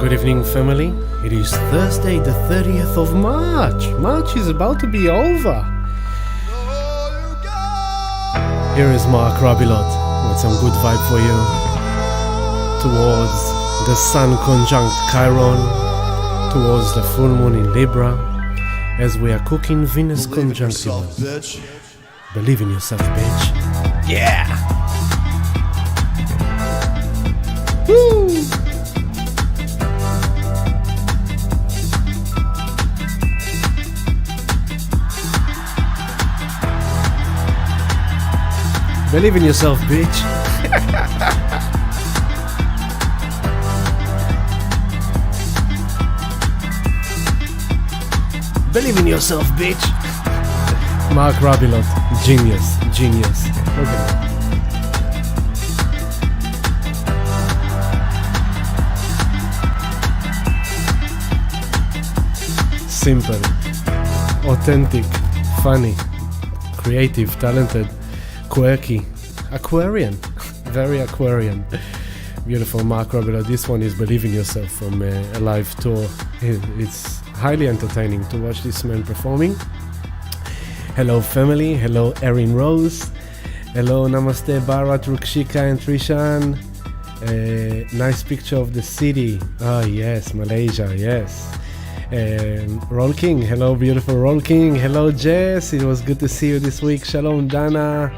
Good evening, family. It is Thursday, the 30th of March. March is about to be over. Here is Mark Rabilot with some good vibe for you towards the Sun conjunct Chiron, towards the full moon in Libra, as we are cooking Venus conjunct Uranus. Believe in yourself, bitch. Yeah! Woo! Believe in yourself, bitch. Believe in yourself, bitch. Mark Rabilot, genius. Okay. Simple, authentic, funny, creative, talented, quirky, Aquarian, very Aquarian. Beautiful Mark Rabilot. This one is Believe in Yourself from a live tour. It's highly entertaining to watch this man performing. Hello family, hello Erin Rose, hello Namaste Bharat, Rukshika and Trishan. Nice picture of the city. Yes, Malaysia, yes. Roll King, hello beautiful Roll King, hello Jess, it was good to see you this week. Shalom Dana.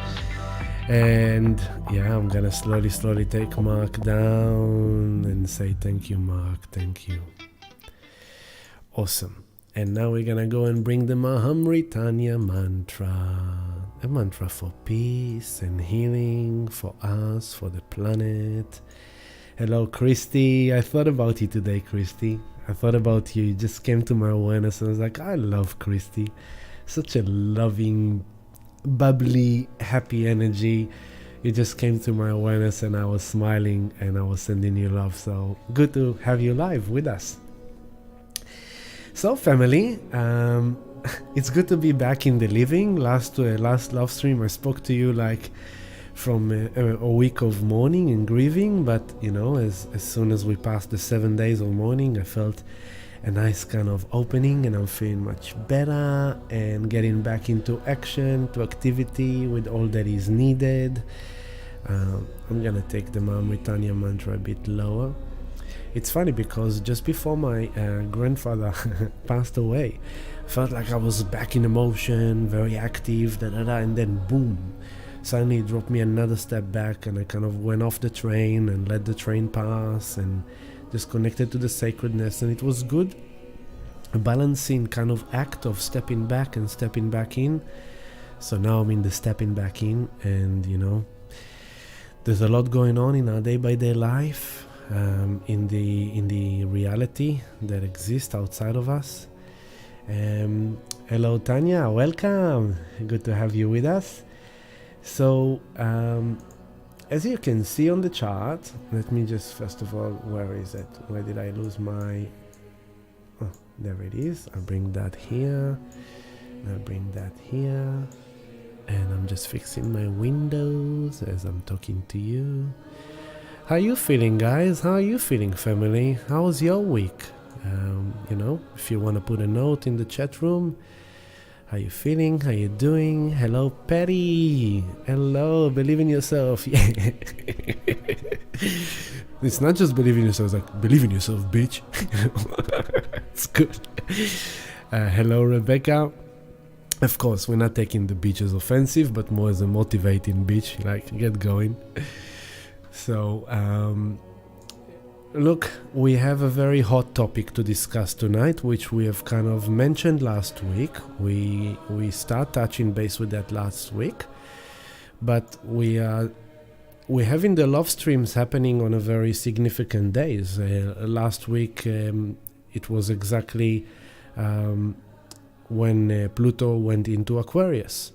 And yeah, I'm gonna slowly take Mark down and say thank you, Mark, thank you. Awesome. And now we're gonna go and bring the Mahamritanya mantra, a mantra for peace and healing for us, for the planet. Hello Christy, I thought about you today, Christy. I thought about you, it just came to my awareness and I was like, I love Christy. Such a loving, bubbly, happy energy. It just came to my awareness and I was smiling and I was sending you love. So good to have you live with us. So family, it's good to be back in the living. Last love stream I spoke to you like from a week of mourning and grieving, but you know, as soon as we passed the 7 days of mourning, I felt a nice kind of opening and I'm feeling much better and getting back into action, to activity with all that is needed. I'm gonna take the Mahamritanya mantra a bit lower. It's funny because just before my grandfather passed away, I felt like I was back in emotion, very active, and then boom, suddenly it dropped me another step back and I kind of went off the train and let the train pass and just connected to the sacredness, and it was good, a balancing kind of act of stepping back and stepping back in. So now I'm in the stepping back in, and you know, there's a lot going on in our day-by-day life, in the reality that exists outside of us. Hello Tanya, welcome, good to have you with us. So as you can see on the chart, let me just first of all, where is it? Where did I lose my... Oh, there it is. I'll bring that here. I'll bring that here. And I'm just fixing my windows as I'm talking to you. How are you feeling, guys? How are you feeling, family? How was your week? You know, if you want to put a note in the chat room, how you feeling? How you doing? Hello, Patty. Hello, believe in yourself. It's not just believe in yourself, it's like believe in yourself, bitch. It's good. Hello, Rebecca. Of course, we're not taking the bitch as offensive, but more as a motivating bitch, like get going. So, look, we have a very hot topic to discuss tonight, which we have kind of mentioned last week. We start touching base with that last week, but we are having the love streams happening on a very significant days. Last week, it was exactly when Pluto went into Aquarius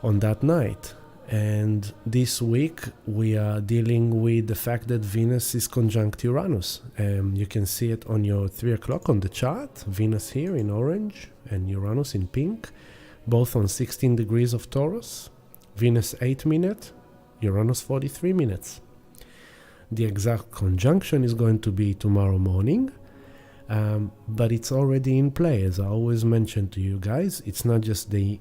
on that night. And this week we are dealing with the fact that Venus is conjunct Uranus. You can see it on your 3 o'clock on the chart. Venus here in orange and Uranus in pink, both on 16 degrees of Taurus. Venus 8 minutes, Uranus 43 minutes. The exact conjunction is going to be tomorrow morning, but it's already in play. As I always mention to you guys, it's not just the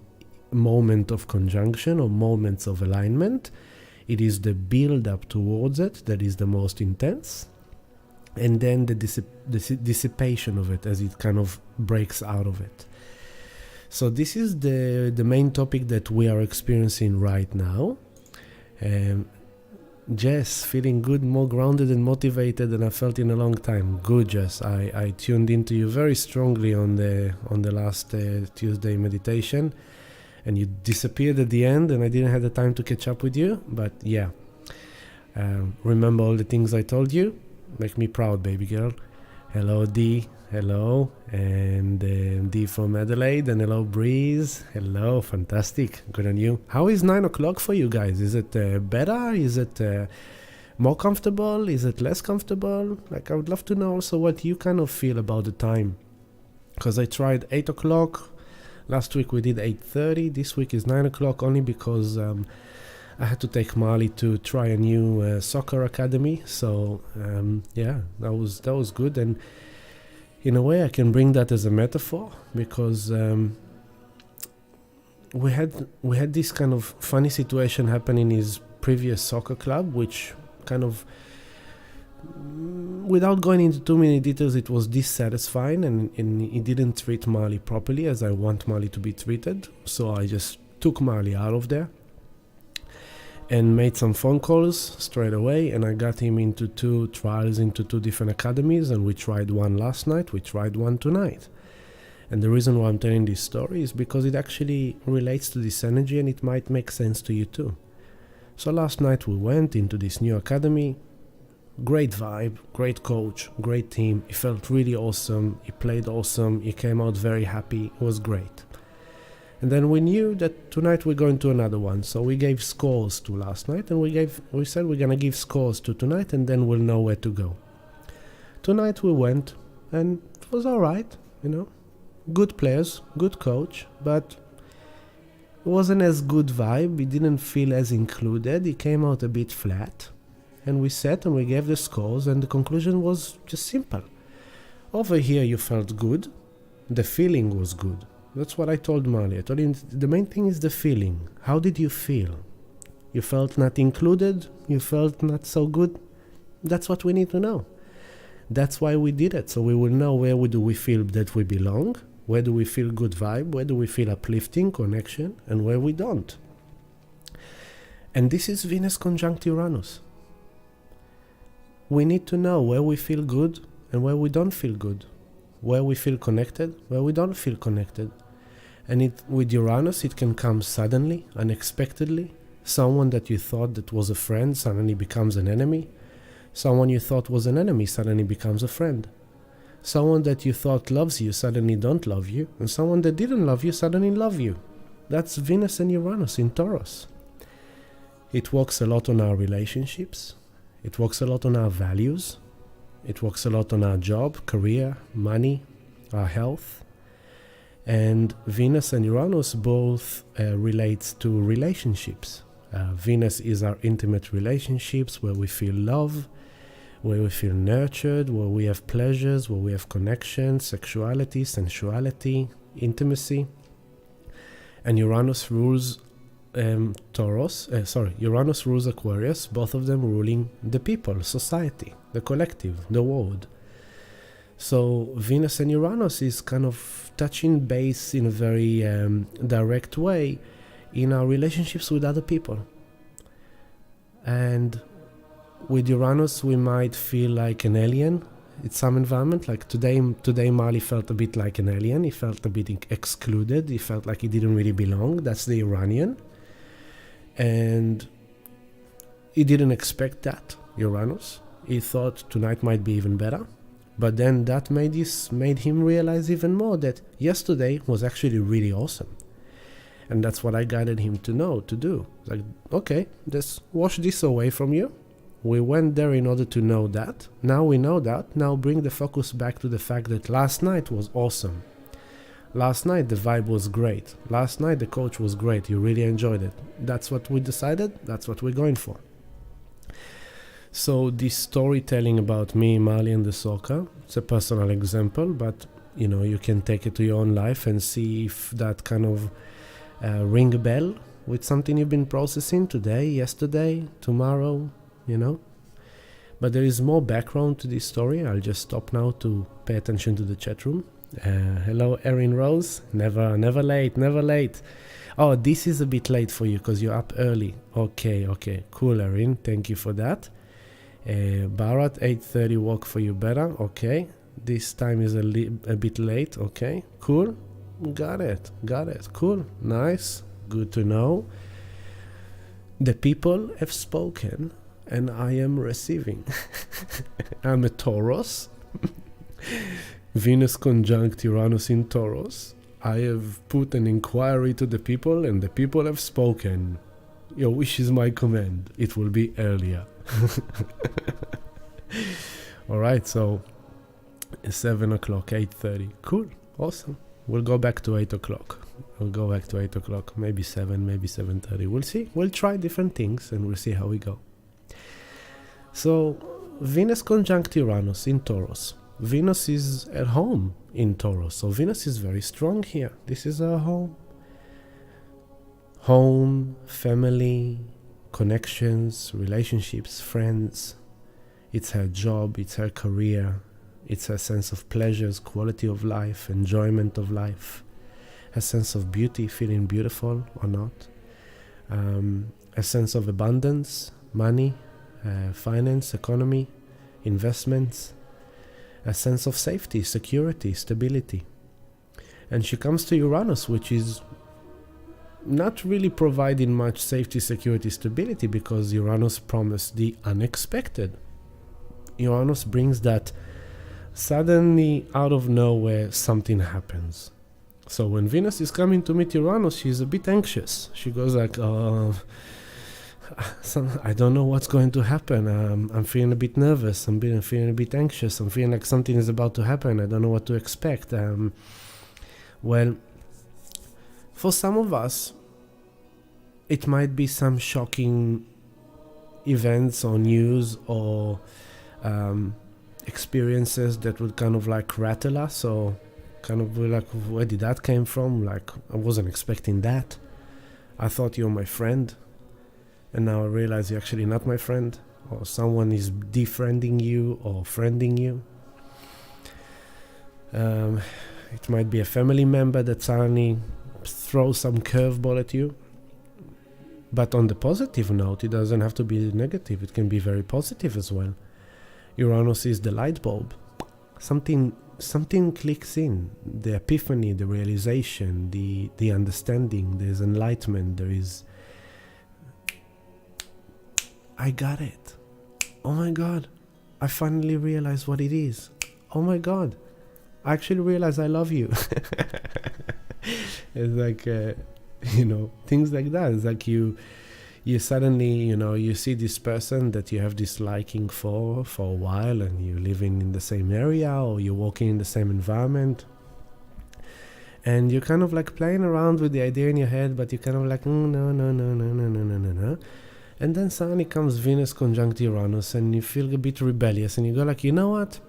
moment of conjunction or moments of alignment. It is the build up towards it that is the most intense, and then the dissipation of it as it kind of breaks out of it. So this is the main topic that we are experiencing right now. Jess, feeling good, more grounded and motivated than I felt in a long time. Good, Jess. I tuned into you very strongly on the last Tuesday meditation, and you disappeared at the end, and I didn't have the time to catch up with you. But yeah, remember all the things I told you. Make me proud, baby girl. Hello, Dee. Hello, and Dee from Adelaide, and hello, Breeze. Hello, fantastic. Good on you. How is 9 o'clock for you guys? Is it better? Is it more comfortable? Is it less comfortable? Like, I would love to know also what you kind of feel about the time. Because I tried 8 o'clock. Last week we did 8:30. This week is 9 o'clock only because I had to take Marley to try a new soccer academy. So yeah, that was good. And in a way I can bring that as a metaphor, because we had this kind of funny situation happen in his previous soccer club, which kind of, without going into too many details, it was dissatisfying, and he didn't treat Marley properly as I want Marley to be treated. So I just took Marley out of there and made some phone calls straight away, and I got him into 2 trials into 2 different academies, and we tried one last night, we tried one tonight. And the reason why I'm telling this story is because it actually relates to this energy, and it might make sense to you too. So last night we went into this new academy. Great vibe, great coach, great team. He felt really awesome, he played awesome, he came out very happy, it was great. And then we knew that tonight we're going to another one. So we gave scores to last night, and we said we're going to give scores to tonight, and then we'll know where to go. Tonight we went, and it was all right, good players, good coach, but it wasn't as good vibe. He didn't feel as included. He came out a bit flat, and we sat and we gave the scores, and the conclusion was just simple. Over here you felt good. The feeling was good. That's what I told Marley. I told him the main thing is the feeling. How did you feel? You felt not included? You felt not so good? That's what we need to know. That's why we did it. So we will know where do we feel that we belong, where do we feel good vibe, where do we feel uplifting, connection, and where we don't. And this is Venus conjunct Uranus. We need to know where we feel good and where we don't feel good. Where we feel connected, where we don't feel connected. And with Uranus, it can come suddenly, unexpectedly. Someone that you thought that was a friend suddenly becomes an enemy. Someone you thought was an enemy suddenly becomes a friend. Someone that you thought loves you suddenly don't love you. And someone that didn't love you suddenly love you. That's Venus and Uranus in Taurus. It works a lot on our relationships. It works a lot on our values. It works a lot on our job, career, money, our health. And Venus and Uranus both relates to relationships. Venus is our intimate relationships, where we feel love, where we feel nurtured, where we have pleasures, where we have connection, sexuality, sensuality, intimacy. And Uranus rules Uranus rules Aquarius, both of them ruling the people, society, the collective, the world. So Venus and Uranus is kind of touching base in a very direct way in our relationships with other people. And with Uranus, we might feel like an alien in some environment. Like today Marley felt a bit like an alien. He felt a bit excluded. He felt like he didn't really belong. That's the Uranian. And he didn't expect that, Uranus. He thought tonight might be even better. But then that made him realize even more that yesterday was actually really awesome. And that's what I guided him to do. Like, okay, just wash this away from you. We went there in order to know that. Now we know that. Now bring the focus back to the fact that last night was awesome. Last night the vibe was great. Last night the coach was great. You really enjoyed it. That's what we decided. That's what we're going for. So this storytelling about me, Mali, and the soccer, it's a personal example, but you can take it to your own life and see if that kind of ring a bell with something you've been processing today, yesterday, tomorrow, But there is more background to this story. I'll just stop now to pay attention to the chat room. Hello, Erin Rose. Never late. Oh, this is a bit late for you because you're up early. Okay. Cool, Erin. Thank you for that. Barat, 8:30 work for you better. Okay. This time is a bit late. Okay. Cool. Got it. Cool. Nice. Good to know. The people have spoken and I am receiving. I'm a Taurus. Venus conjunct Uranus in Taurus. I have put an inquiry to the people and the people have spoken. Your wish is my command. It will be earlier. Alright, so 7 o'clock, 8:30. Cool, awesome. We'll go back to 8 o'clock. Maybe 7, maybe 7:30. We'll see. We'll try different things and we'll see how we go. So, Venus conjunct Uranus in Taurus. Venus is at home in Taurus. So Venus is very strong here. This is her home. Home, family, connections, relationships, friends. It's her job, it's her career. It's her sense of pleasures, quality of life, enjoyment of life. Her sense of beauty, feeling beautiful or not. A sense of abundance, money, finance, economy, investments. A sense of safety, security, stability. And she comes to Uranus, which is not really providing much safety, security, stability, because Uranus promised the unexpected. Uranus brings that suddenly out of nowhere something happens. So when Venus is coming to meet Uranus, she's a bit anxious. She goes like, I don't know what's going to happen. I'm feeling a bit nervous. I'm feeling a bit anxious. I'm feeling like something is about to happen. I don't know what to expect. Well, for some of us, it might be some shocking events or news or experiences that would kind of like rattle us, or kind of like, where did that came from? Like, I wasn't expecting that. I thought you were my friend. And now I realize you're actually not my friend, or someone is defriending you or friending you. It might be a family member that suddenly throws some curveball at you. But on the positive note, it doesn't have to be negative. It can be very positive as well. Uranus is the light bulb. Something clicks in. The epiphany, the realization, the understanding. There's enlightenment. There is... I got it. Oh my God. I finally realized what it is. Oh my God. I actually realized I love you. It's like, things like that. It's like you suddenly, you see this person that you have this liking for a while, and you're living in the same area, or you're walking in the same environment. And you're kind of like playing around with the idea in your head, but you're kind of like, no. And then suddenly comes Venus conjunct Uranus, and you feel a bit rebellious, and you go like, you know what?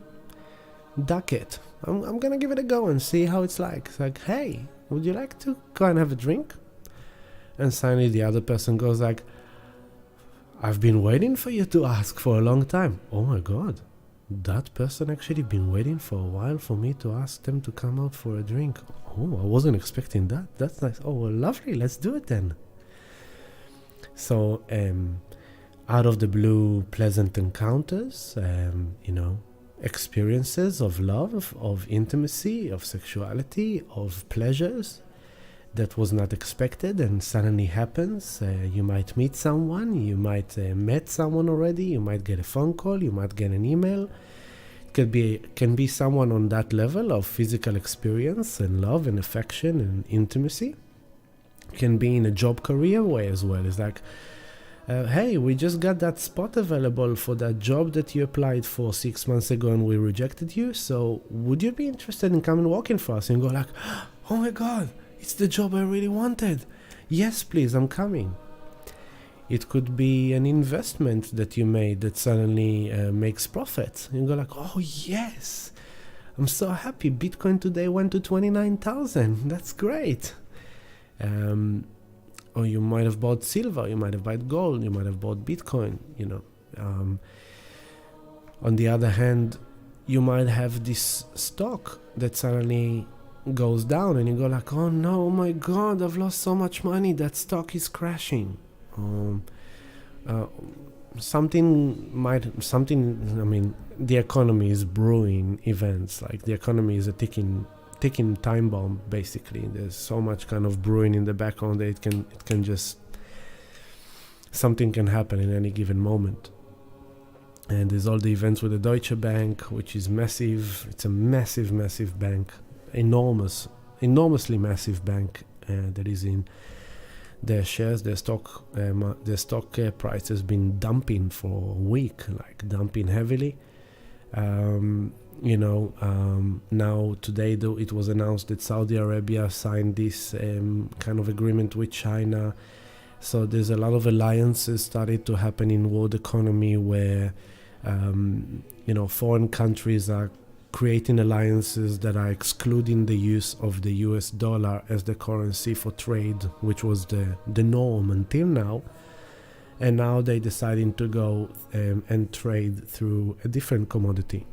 Duck it. I'm gonna give it a go and see how it's like. It's like, hey, would you like to go and have a drink? And suddenly the other person goes like, I've been waiting for you to ask for a long time. Oh my God. That person actually been waiting for a while for me to ask them to come out for a drink. Oh, I wasn't expecting that. That's nice. Oh, well, lovely. Let's do it then. So, out of the blue, pleasant encounters, experiences of love, of intimacy, of sexuality, of pleasures that was not expected and suddenly happens. You might meet someone, you might met someone already, you might get a phone call, you might get an email. It can be someone on that level of physical experience and love and affection and intimacy. Can be in a job career way as well. It's like, hey, we just got that spot available for that job that you applied for 6 months ago and we rejected you, so would you be interested in coming working for us? And go like, oh my God, it's the job I really wanted. Yes, please, I'm coming. It could be an investment that you made that suddenly makes profit. You go like, oh yes, I'm so happy. Bitcoin today went to 29,000. That's great. Or you might have bought silver, you might have bought gold, you might have bought Bitcoin, On the other hand, you might have this stock that suddenly goes down and you go like, oh no, oh my God, I've lost so much money. That stock is crashing. The economy is brewing events. Like the economy is a ticking time bomb, basically. There's so much kind of brewing in the background that it can just, something can happen in any given moment. And there's all the events with the Deutsche Bank, which is massive. It's a massive bank, enormously massive bank that is in their shares. Their stock price has been dumping for a week, like dumping heavily. Now today, though, it was announced that Saudi Arabia signed this kind of agreement with China. So there's a lot of alliances started to happen in world economy where foreign countries are creating alliances that are excluding the use of the US dollar as the currency for trade, which was the norm until now. And now they're deciding to go and trade through a different commodity,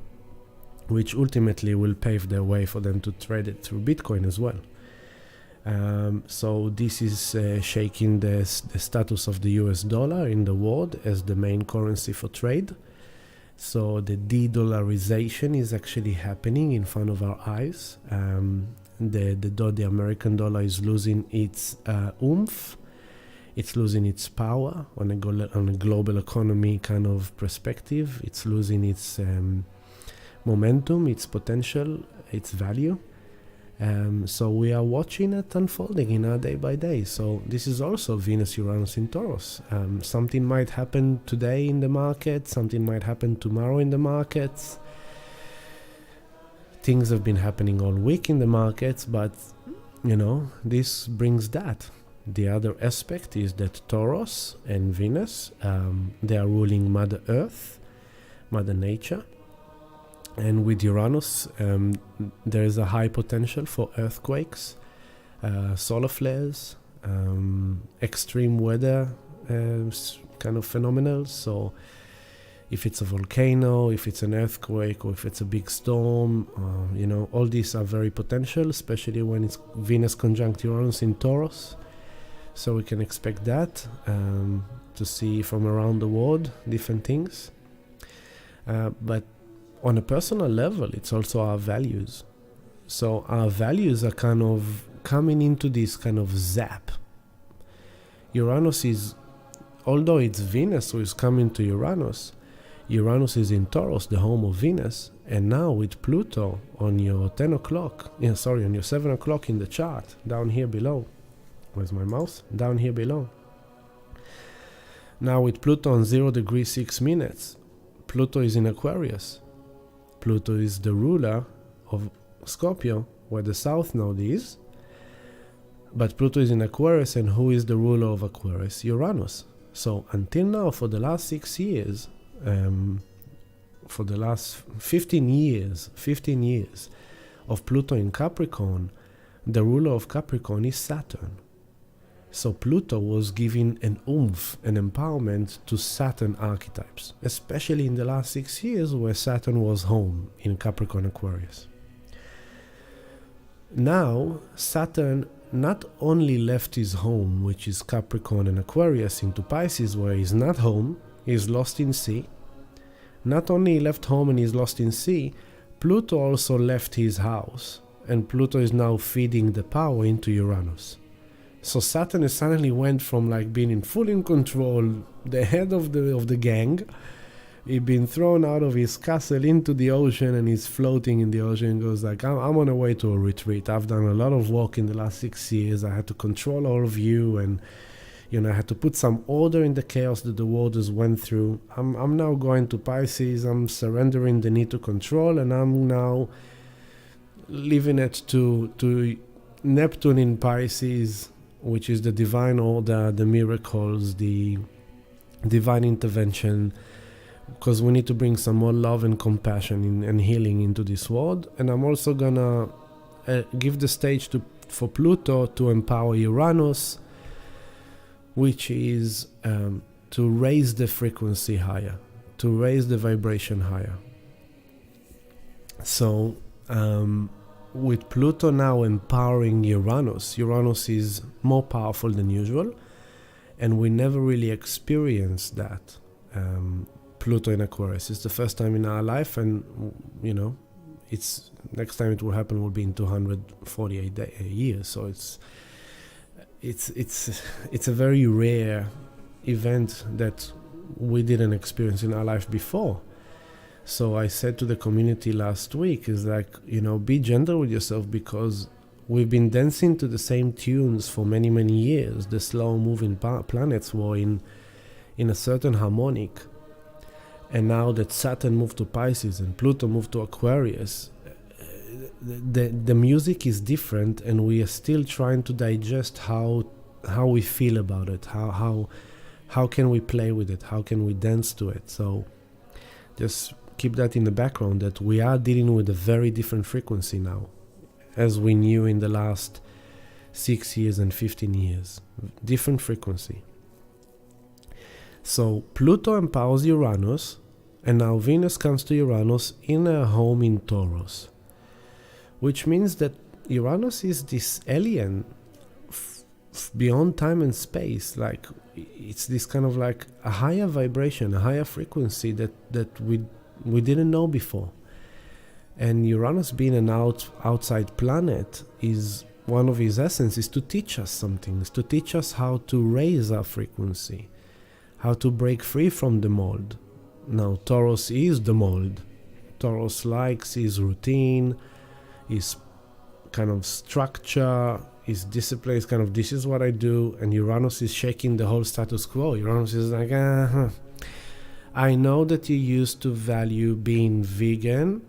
which ultimately will pave their way for them to trade it through Bitcoin as well. So this is shaking the status of the US dollar in the world as the main currency for trade. So the de-dollarization is actually happening in front of our eyes. The American dollar is losing its oomph. It's losing its power on a global economy kind of perspective. It's losing its momentum, its potential, its value. So we are watching it unfolding in our day by day. So this is also Venus, Uranus in Taurus. Something might happen today in the market. Something might happen tomorrow in the markets. Things have been happening all week in the markets, but this brings that. The other aspect is that Taurus and Venus, they are ruling Mother Earth, Mother Nature. And with Uranus, there is a high potential for earthquakes, solar flares, extreme weather kind of phenomena. So if it's a volcano, if it's an earthquake, or if it's a big storm, all these are very potential, especially when it's Venus conjunct Uranus in Taurus. So we can expect that to see from around the world different things. But on a personal level, it's also our values. So our values are kind of coming into this kind of zap. Uranus is, although it's Venus who is coming to Uranus, Uranus is in Taurus, the home of Venus, and now with Pluto on your 10 o'clock, on your 7 o'clock in the chart, down here below. Where's my mouse? Down here below. Now with Pluto on 0 degrees 6 minutes, Pluto is in Aquarius. Pluto is the ruler of Scorpio, where the south node is. But Pluto is in Aquarius, and who is the ruler of Aquarius? Uranus. So until now, for the last 6 years, for the last 15 years of Pluto in Capricorn, the ruler of Capricorn is Saturn. So Pluto was giving an oomph, an empowerment to Saturn archetypes, especially in the last 6 years where Saturn was home in Capricorn Aquarius. Now, Saturn not only left his home, which is Capricorn and Aquarius, into Pisces, where he's not home, he's lost in sea. Not only he left home and he's lost in sea, Pluto also left his house, and Pluto is now feeding the power into Uranus. So Saturn has suddenly went from like being in full control, the head of the gang. He'd been thrown out of his castle into the ocean, and he's floating in the ocean and goes like, I'm on a way to a retreat. I've done a lot of work in the last 6 years. I had to control all of you, and I had to put some order in the chaos that the waters went through. I'm now going to Pisces. I'm surrendering the need to control, and I'm now leaving it to Neptune in Pisces, which is the divine order, the miracles, the divine intervention, because we need to bring some more love and compassion and healing into this world. And I'm also gonna give the stage for Pluto to empower Uranus, which is to raise the frequency higher, to raise the vibration higher. So with Pluto now empowering Uranus is more powerful than usual, and we never really experienced that. Pluto in Aquarius, it's the first time in our life, and it's next time it will happen will be in 248 years. So it's a very rare event that we didn't experience in our life before. So I said to the community last week, is like, be gentle with yourself, because we've been dancing to the same tunes for many, many years. The slow moving planets were in a certain harmonic. And now that Saturn moved to Pisces and Pluto moved to Aquarius, the music is different, and we are still trying to digest how we feel about it, how can we play with it, how can we dance to it. So just keep that in the background, that we are dealing with a very different frequency now, as we knew in the last 6 years and 15 years. Different frequency. So Pluto empowers Uranus, and now Venus comes to Uranus in her home in Taurus, which means that Uranus is this alien beyond time and space. Like, it's this kind of like a higher vibration, a higher frequency that we didn't know before. And Uranus, being an outside planet, is one of his essence is to teach us something, is to teach us how to raise our frequency, how to break free from the mold. Now, Taurus is the mold. Taurus likes his routine, his kind of structure, his discipline, is kind of, this is what I do. And Uranus is shaking the whole status quo. Uranus is like, I know that you used to value being vegan,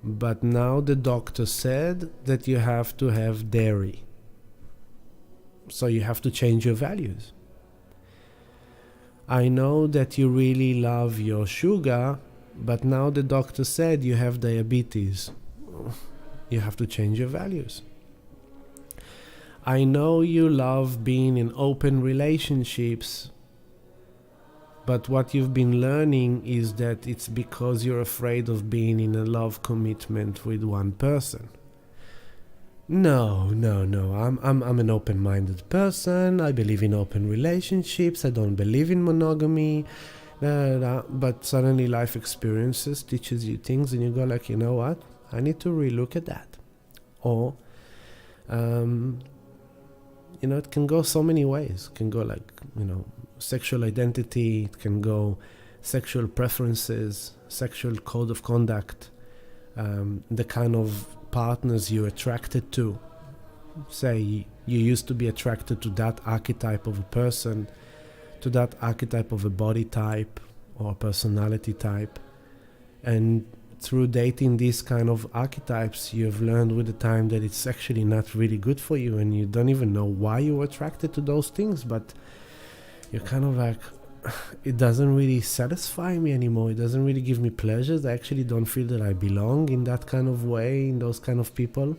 but now the doctor said that you have to have dairy. So you have to change your values. I know that you really love your sugar, but now the doctor said you have diabetes. You have to change your values. I know you love being in open relationships, but what you've been learning is that it's because you're afraid of being in a love commitment with one person. No. I'm an open-minded person. I believe in open relationships. I don't believe in monogamy. But suddenly life experiences teaches you things, and you go like, you know what? I need to relook at that. Or, it can go so many ways. It can go like, sexual identity. It can go sexual preferences, sexual code of conduct, the kind of partners you're attracted to. Say you used to be attracted to that archetype of a person, to that archetype of a body type or personality type, and through dating these kind of archetypes, you've learned with the time that it's actually not really good for you, and you don't even know why you were attracted to those things, but you're kind of like, it doesn't really satisfy me anymore. It doesn't really give me pleasures. I actually don't feel that I belong in that kind of way, in those kind of people.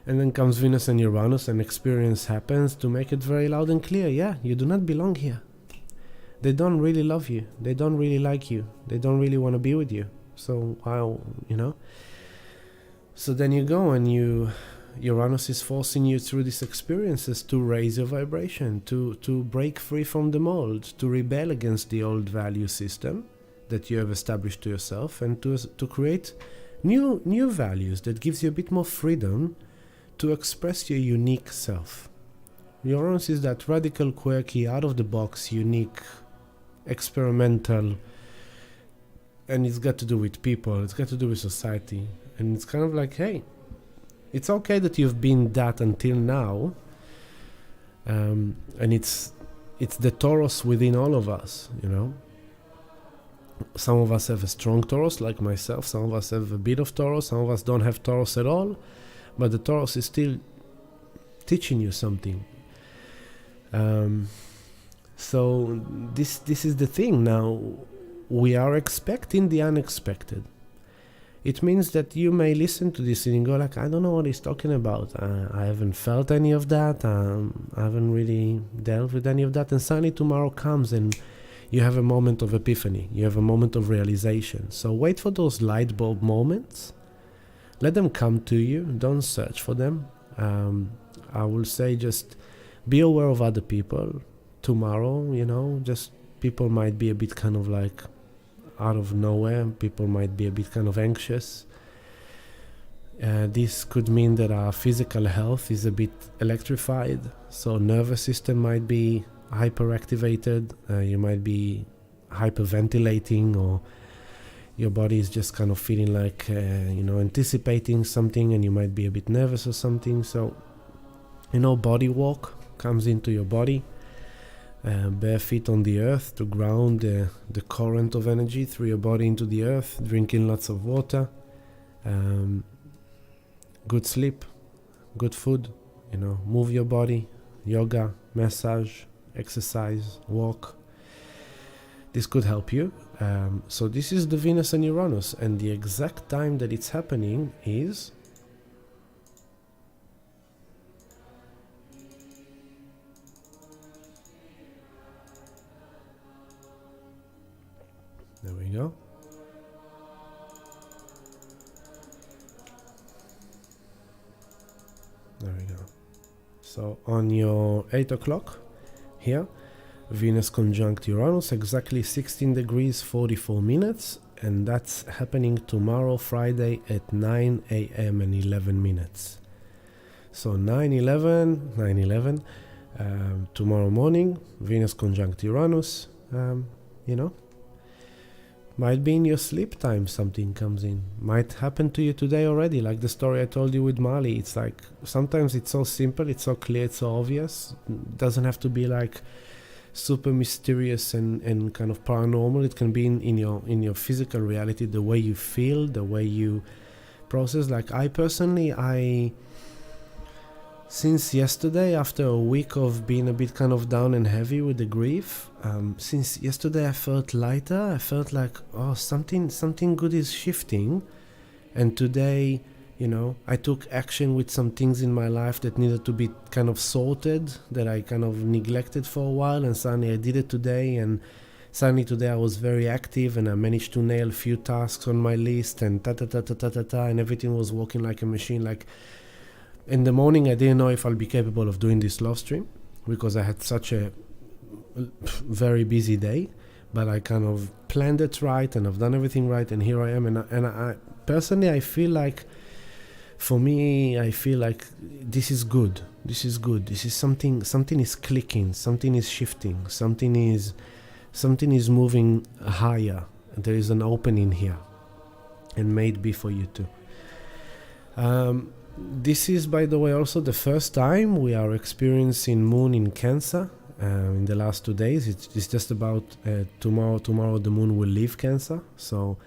And then comes Venus and Uranus, and experience happens to make it very loud and clear. Yeah, you do not belong here. They don't really love you. They don't really like you. They don't really want to be with you. So, So then you go and Uranus is forcing you through these experiences to raise your vibration, to break free from the mold, to rebel against the old value system that you have established to yourself, and to create new values that gives you a bit more freedom to express your unique self. Uranus is that radical, quirky, out-of-the-box, unique, experimental, and it's got to do with people, it's got to do with society, and it's kind of like, hey, it's okay that you've been that until now, and it's the Taurus within all of us, Some of us have a strong Taurus, like myself. Some of us have a bit of Taurus. Some of us don't have Taurus at all, but the Taurus is still teaching you something. So this is the thing. Now we are expecting the unexpected. It means that you may listen to this and you go like, I don't know what he's talking about. I haven't felt any of that. I haven't really dealt with any of that. And suddenly tomorrow comes and you have a moment of epiphany. You have a moment of realization. So wait for those light bulb moments. Let them come to you. Don't search for them. I will say just be aware of other people. Tomorrow, just people might be a bit kind of like out of nowhere. People might be a bit kind of anxious. This could mean that our physical health is a bit electrified. So nervous system might be hyperactivated. You might be hyperventilating, or your body is just kind of feeling like, anticipating something, and you might be a bit nervous or something. So, body walk comes into your body. Bare feet on the earth to ground the current of energy through your body into the earth, drinking lots of water, good sleep, good food, move your body, yoga, massage, exercise, walk. This could help you. So this is the Venus and Uranus, and the exact time that it's happening is there we go. There we go. So on your 8 o'clock here, Venus conjunct Uranus, exactly 16 degrees 44 minutes, and that's happening tomorrow, Friday, at 9 a.m. and 11 minutes. So 9/11, tomorrow morning, Venus conjunct Uranus, might be in your sleep time something comes in. Might happen to you today already, like the story I told you with Mali. It's like, sometimes it's so simple, it's so clear, it's so obvious. It doesn't have to be like super mysterious and kind of paranormal. It can be in your physical reality, the way you feel, the way you process. Like I personally, since yesterday, after a week of being a bit kind of down and heavy with the grief, since yesterday I felt lighter. I felt like, something good is shifting. And today, I took action with some things in my life that needed to be kind of sorted, that I kind of neglected for a while, and suddenly I did it today. And suddenly today I was very active, and I managed to nail a few tasks on my list, and and everything was working like a machine. Like in the morning, I didn't know if I'll be capable of doing this live stream because I had such a very busy day, but I kind of planned it right, and I've done everything right, and here I am. And I personally, I feel like, for me, I feel like this is good. This is good. This is something is clicking, something is shifting, something is moving higher. There is an opening here, and may it be for you too. This is, by the way, also the first time we are experiencing Moon in Cancer in the last 2 days. It's just about tomorrow. Tomorrow the Moon will leave Cancer. So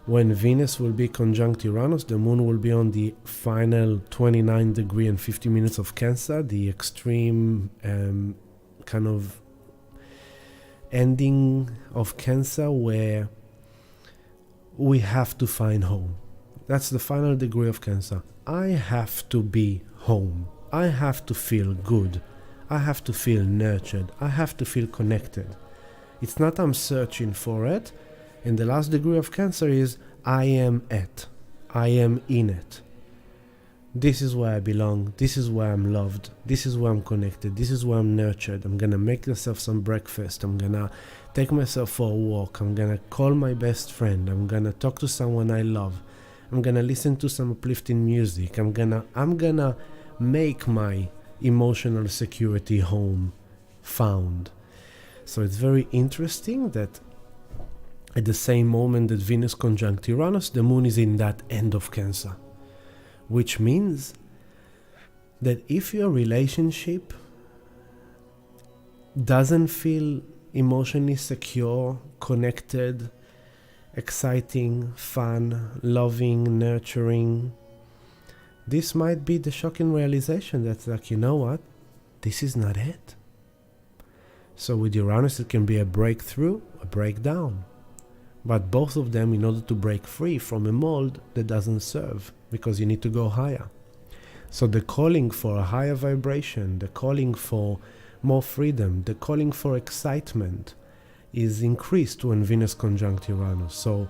when Venus will be conjunct Uranus, the Moon will be on the final 29 degree and 50 minutes of Cancer, the extreme kind of ending of Cancer where we have to find home. That's the final degree of Cancer. I have to be home. I have to feel good. I have to feel nurtured. I have to feel connected. It's not I'm searching for it. And the last degree of Cancer is I am it. I am in it. This is where I belong. This is where I'm loved. This is where I'm connected. This is where I'm nurtured. I'm gonna make myself some breakfast. I'm gonna take myself for a walk. I'm gonna call my best friend. I'm gonna talk to someone I love. I'm gonna listen to some uplifting music. I'm gonna make my emotional security home found. So it's very interesting that at the same moment that Venus conjunct Uranus, the Moon is in that end of Cancer, which means that if your relationship doesn't feel emotionally secure, connected, exciting, fun, loving, nurturing, this might be the shocking realization that's like, you know what? This is not it. So with Uranus, it can be a breakthrough, a breakdown. But both of them, in order to break free from a mold that doesn't serve, because you need to go higher. So the calling for a higher vibration, the calling for more freedom, the calling for excitement is increased when Venus conjunct Uranus. So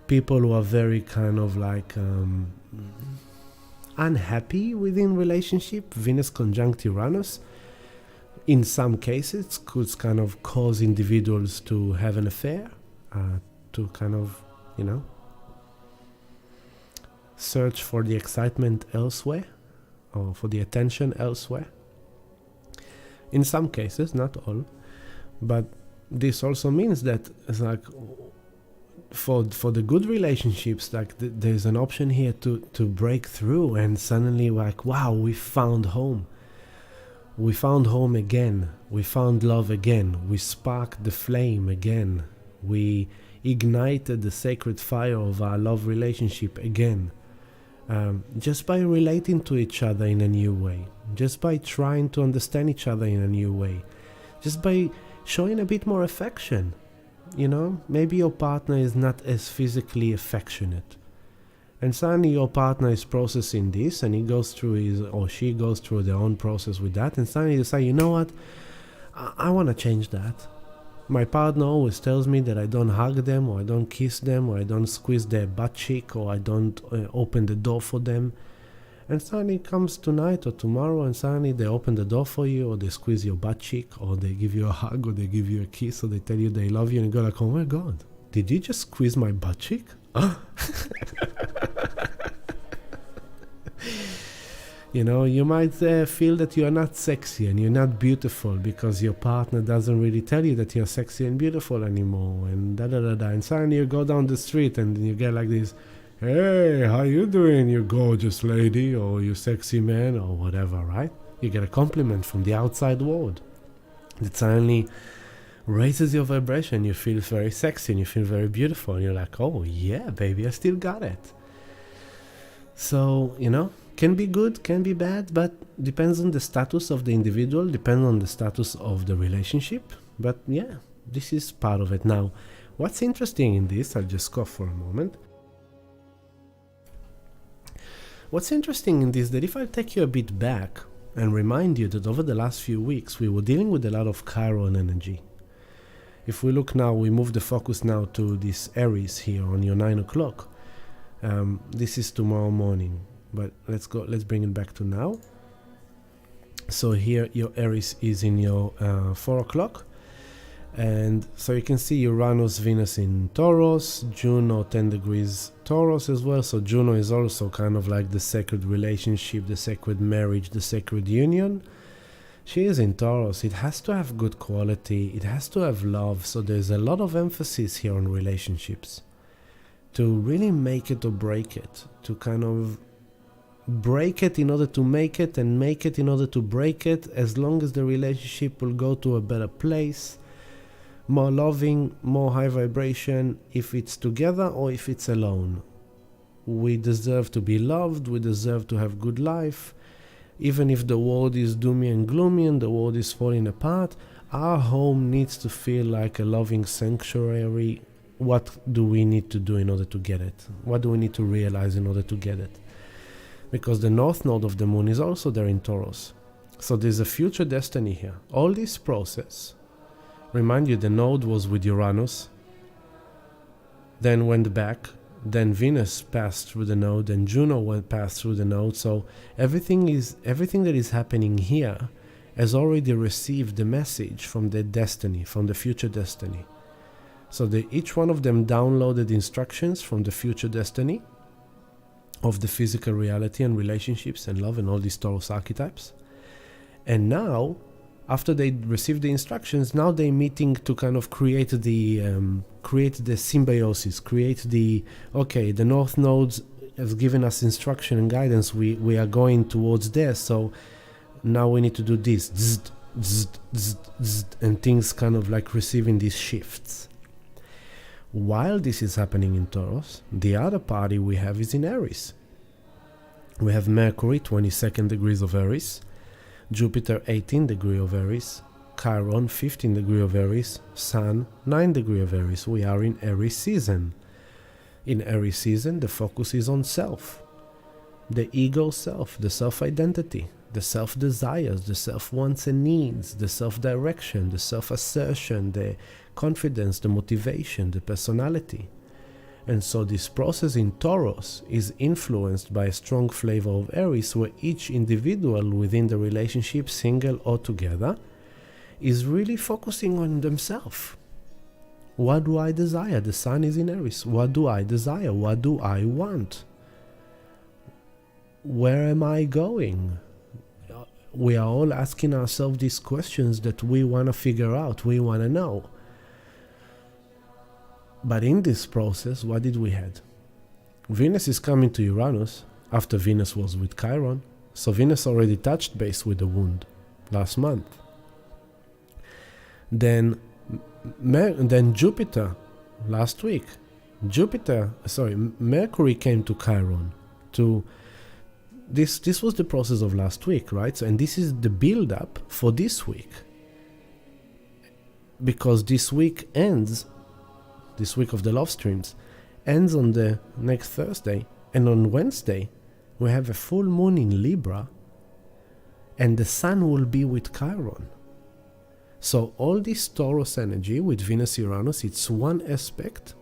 people who are very kind of like unhappy within relationship, Venus conjunct Uranus, in some cases could kind of cause individuals to have an affair, to kind of, search for the excitement elsewhere, or for the attention elsewhere. In some cases, not all, but this also means that it's like for the good relationships, like there's an option here to break through, and suddenly like, wow, we found home. We found home again. We found love again. We sparked the flame again. We ignited the sacred fire of our love relationship again. Just by relating to each other in a new way. Just by trying to understand each other in a new way. Just by showing a bit more affection. Maybe your partner is not as physically affectionate. And suddenly your partner is processing this, and he goes through his or she goes through their own process with that, and suddenly you say, you know what, I want to change that. My partner always tells me that I don't hug them, or I don't kiss them, or I don't squeeze their butt cheek, or I don't open the door for them. And suddenly it comes tonight or tomorrow, and suddenly they open the door for you, or they squeeze your butt cheek, or they give you a hug, or they give you a kiss, or they tell you they love you, and you go like, oh my God, did you just squeeze my butt cheek? You might feel that you are not sexy and you're not beautiful because your partner doesn't really tell you that you're sexy and beautiful anymore, and da-da-da-da. And suddenly you go down the street and you get like this, hey, how you doing, you gorgeous lady, or you sexy man, or whatever, right? You get a compliment from the outside world that suddenly raises your vibration. You feel very sexy and you feel very beautiful, and you're like, oh yeah, baby, I still got it. So, can be good, can be bad, but depends on the status of the individual, depends on the status of the relationship. But yeah, this is part of it. Now, what's interesting in this, I'll just cough for a moment. What's interesting in this, that if I take you a bit back and remind you that over the last few weeks, we were dealing with a lot of Chiron energy. If we look now, we move the focus now to this Aries here on your 9 o'clock. This is tomorrow morning, but let's bring it back to now. So here your Aries is in your 4 o'clock, and so you can see Uranus, Venus in Taurus, Juno 10 degrees Taurus as well. So Juno is also kind of like the sacred relationship, the sacred marriage, the sacred union. She is in Taurus. It has to have good quality, it has to have love. So there's a lot of emphasis here on relationships, to really make it or break it, to kind of break it in order to make it, and make it in order to break it, as long as the relationship will go to a better place, more loving, more high vibration, if it's together or if it's alone. We deserve to be loved, we deserve to have good life. Even if the world is doomy and gloomy and the world is falling apart, our home needs to feel like a loving sanctuary. What do we need to do in order to get it? What do we need to realize in order to get it? Because the north node of the moon is also there in Taurus. So there's a future destiny here. All this process, remind you, the node was with Uranus, then went back, then Venus passed through the node, and Juno passed through the node. So everything that is happening here has already received the message from the destiny, from the future destiny. So each one of them downloaded instructions from the future destiny of the physical reality and relationships and love and all these Taurus archetypes. And now, after they received the instructions, now they're meeting to kind of create the symbiosis, the North Nodes has given us instruction and guidance, we are going towards there, so now we need to do this, zzz, zzz, zzz, zzz, and things kind of like receiving these shifts. While this is happening in Taurus, the other party we have is in Aries. We have Mercury, 22nd degrees of Aries, Jupiter, 18 degree of Aries, Chiron 15 degree of Aries, Sun 9 degree of Aries. We are in Aries season. In Aries season, the focus is on self, the ego self, the self-identity, the self-desires, the self-wants and needs, the self-direction, the self-assertion, the confidence, the motivation, the personality. And so this process in Taurus is influenced by a strong flavor of Aries, where each individual within the relationship, single or together, is really focusing on themselves. What do I desire? The sun is in Aries. What do I desire? What do I want? Where am I going? We are all asking ourselves these questions that we want to figure out, we want to know. But in this process, what did we had? Venus is coming to Uranus after Venus was with Chiron. So Venus already touched base with the wound last month. Then Jupiter last week. Mercury came to Chiron to this was the process of last week, right? So, and this is the build up for this week. Because this week ends, this week of the love streams, ends on the next Thursday, and on Wednesday we have a full moon in Libra, and the sun will be with Chiron. So all this Taurus energy with Venus Uranus, it's one aspect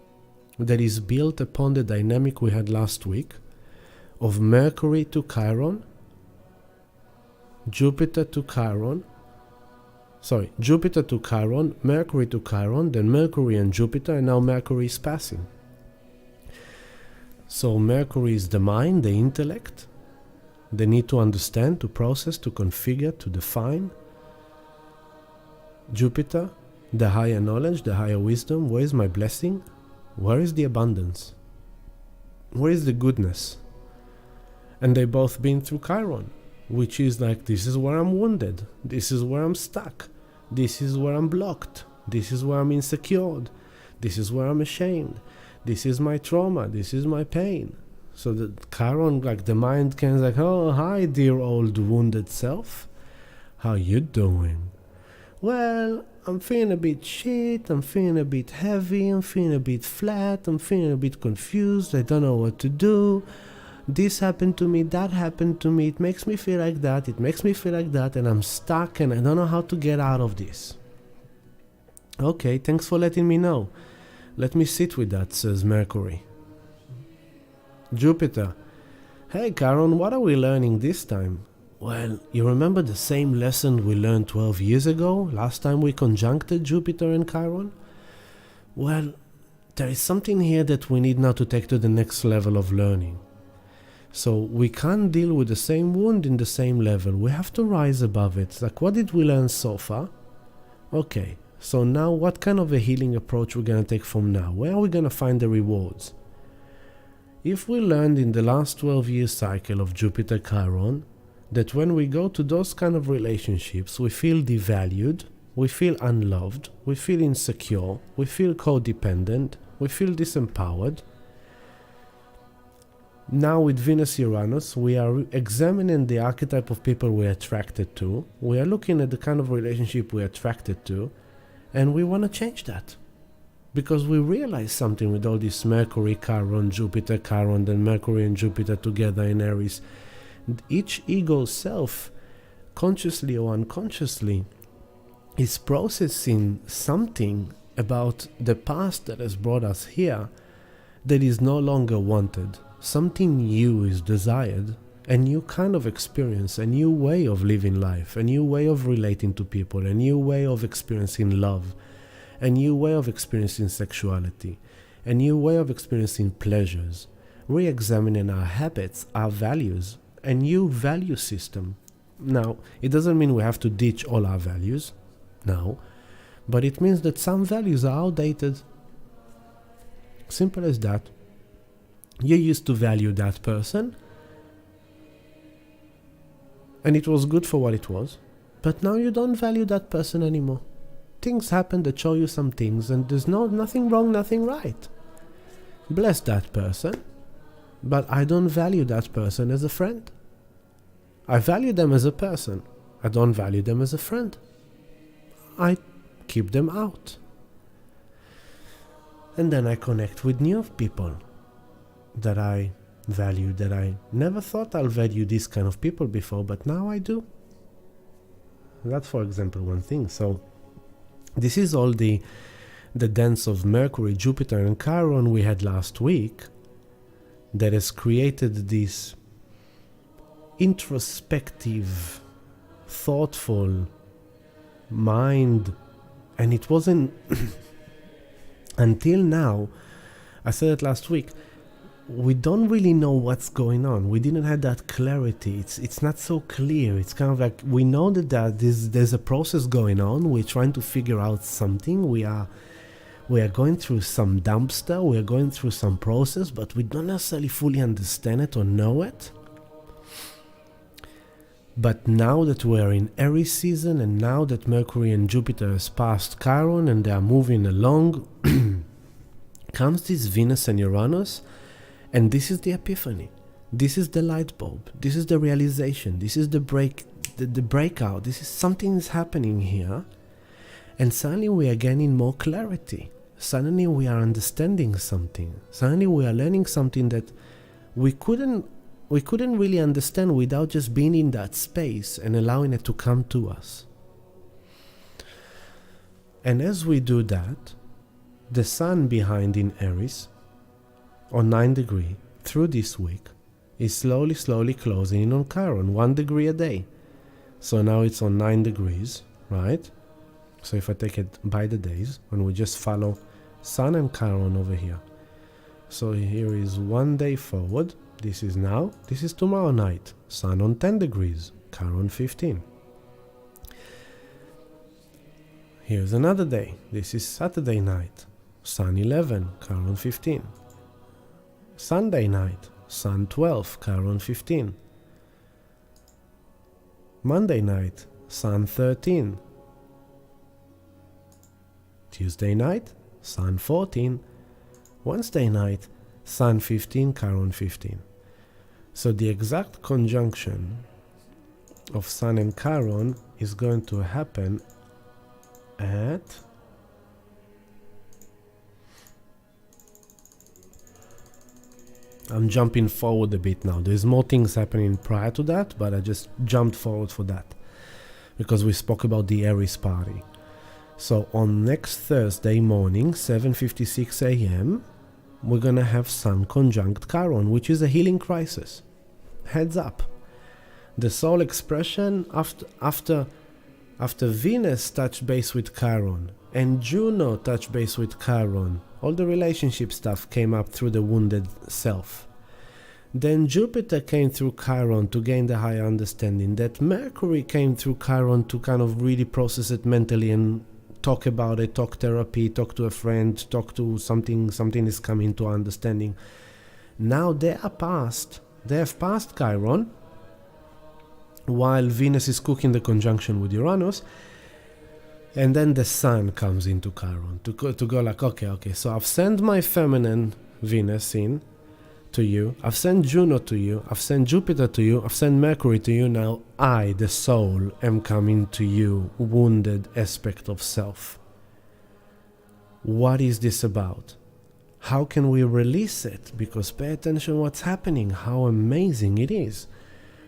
that is built upon the dynamic we had last week of Mercury to Chiron, Jupiter to Chiron, Mercury to Chiron, then Mercury and Jupiter, and now Mercury is passing. So Mercury is the mind, the intellect, the need to understand, to process, to configure, to define. Jupiter, the higher knowledge, the higher wisdom. Where is my blessing? Where is the abundance? Where is the goodness? And they both been through Chiron, which is like, this is where I'm wounded, this is where I'm stuck, this is where I'm blocked, this is where I'm insecure, this is where I'm ashamed, this is my trauma, this is my pain. So that Chiron, like the mind can like, oh, hi dear old wounded self, how you doing? Well, I'm feeling a bit shit, I'm feeling a bit heavy, I'm feeling a bit flat, I'm feeling a bit confused, I don't know what to do. This happened to me, that happened to me, it makes me feel like that, it makes me feel like that, and I'm stuck and I don't know how to get out of this. Okay, thanks for letting me know. Let me sit with that, says Mercury. Jupiter. Hey Chiron, what are we learning this time? Well, you remember the same lesson we learned 12 years ago, last time we conjuncted Jupiter and Chiron? Well, there is something here that we need now to take to the next level of learning. So we can't deal with the same wound in the same level. We have to rise above it. Like, what did we learn so far? Okay, so now what kind of a healing approach we're going to take from now? Where are we going to find the rewards? If we learned in the last 12 year cycle of Jupiter Chiron that when we go to those kind of relationships, we feel devalued, we feel unloved, we feel insecure, we feel codependent, we feel disempowered. Now with Venus Uranus, we are examining the archetype of people we're attracted to. We are looking at the kind of relationship we're attracted to, and we want to change that. Because we realize something with all this Mercury, Chiron, Jupiter, Chiron, then Mercury and Jupiter together in Aries. Each ego self, consciously or unconsciously, is processing something about the past that has brought us here that is no longer wanted. Something new is desired, a new kind of experience, a new way of living life, a new way of relating to people, a new way of experiencing love, a new way of experiencing sexuality, a new way of experiencing pleasures, re-examining our habits, our values, a new value system. Now, it doesn't mean we have to ditch all our values, no, but it means that some values are outdated. Simple as that. You used to value that person, and it was good for what it was, but now you don't value that person anymore. Things happen that show you some things, and there's nothing wrong, nothing right. Bless that person, but I don't value that person as a friend. I value them as a person. I don't value them as a friend. I keep them out. And then I connect with new people that I value, that I never thought I'll value this kind of people before, but now I do. That's, for example, one thing. So this is all the dance of Mercury, Jupiter, and Chiron we had last week that has created this introspective, thoughtful mind. And it wasn't until now, I said it last week, we don't really know what's going on. We didn't have that clarity. It's not so clear. It's kind of like we know that there's a process going on. We're trying to figure out something. We are going through some dumpster. We are going through some process, but we don't necessarily fully understand it or know it. But now that we're in Aries season, and now that Mercury and Jupiter has passed Chiron and they are moving along, comes this Venus and Uranus, and this is the epiphany. This is the light bulb. This is the realization. This is the breakout. This is something is happening here, and suddenly we are gaining more clarity. Suddenly we are understanding something. Suddenly we are learning something that we couldn't really understand without just being in that space and allowing it to come to us. And as we do that, the sun behind in Aries, on 9 degrees, through this week, is slowly closing in on Chiron, 1 degree a day. So now it's on 9 degrees, right? So if I take it by the days, and we just follow Sun and Chiron over here. So here is 1 day forward. This is now. This is tomorrow night. Sun on 10 degrees. Chiron 15. Here's another day. This is Saturday night. Sun 11. Chiron 15. Sunday night. Sun 12. Chiron 15. Monday night. Sun 13. Tuesday night. Sun 14. Wednesday night. Sun 15. Chiron 15. So the exact conjunction of Sun and Chiron is going to happen at I'm jumping forward a bit now. There's more things happening prior to that, but I just jumped forward for that because we spoke about the Aries party. So on next Thursday morning, 7:56 a.m., we're going to have Sun conjunct Chiron, which is a healing crisis. Heads up. The soul expression after Venus touched base with Chiron and Juno touched base with Chiron, all the relationship stuff came up through the wounded self. Then Jupiter came through Chiron to gain the higher understanding. That Mercury came through Chiron to kind of really process it mentally and talk about it, talk therapy, talk to a friend, talk to something is coming to understanding. Now they have passed Chiron, while Venus is cooking the conjunction with Uranus, and then the Sun comes into Chiron to go like, okay, so I've sent my feminine Venus in to you, I've sent Juno to you, I've sent Jupiter to you, I've sent Mercury to you, now I, the soul, am coming to you, wounded aspect of self. What is this about? How can we release it? Because pay attention what's happening, how amazing it is.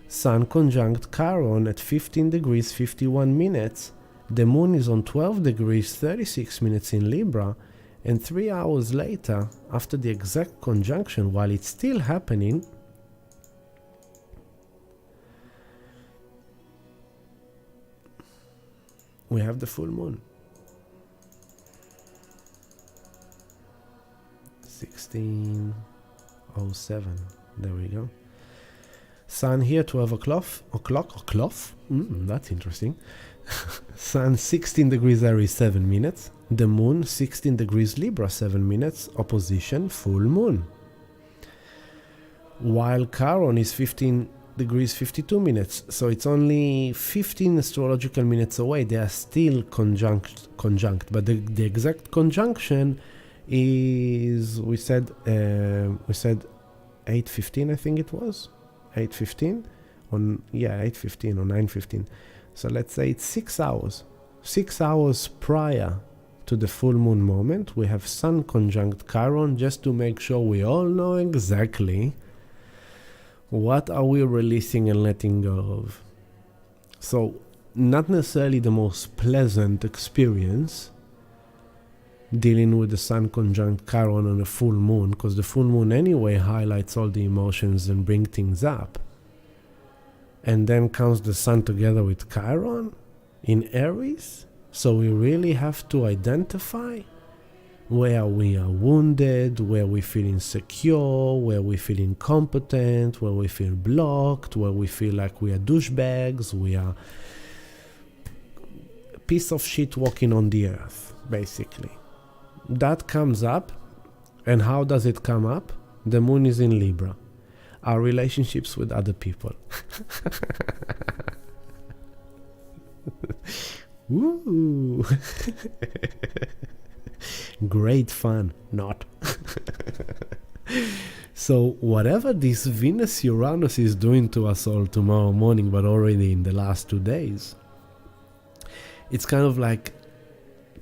Sun conjunct Chiron at 15 degrees 51 minutes. The moon is on 12 degrees 36 minutes in Libra, and 3 hours later, after the exact conjunction, while it's still happening, we have the full moon. 16:07. There we go. Sun here 12 o'clock. That's interesting. Sun 16 degrees Aries 7 minutes. The moon 16 degrees Libra 7 minutes. Opposition full moon. While Chiron is 15 degrees 52 minutes. So it's only 15 astrological minutes away. They are still conjunct. But the exact conjunction is, we said 8:15, I think it was. 8:15 on 8:15 or 9:15. So let's say it's 6 hours. 6 hours prior to the full moon moment, we have Sun conjunct Chiron, just to make sure we all know exactly what are we releasing and letting go of. So, not necessarily the most pleasant experience dealing with the Sun conjunct Chiron on a full moon, because the full moon anyway highlights all the emotions and bring things up. And then comes the Sun together with Chiron in Aries. So we really have to identify where we are wounded, where we feel insecure, where we feel incompetent, where we feel blocked, where we feel like we are douchebags, we are a piece of shit walking on the earth, basically. That comes up, and how does it come up? The moon is in Libra. Our relationships with other people. Woo! Great fun, not. So whatever this Venus-Uranus is doing to us all tomorrow morning, but already in the last 2 days, it's kind of like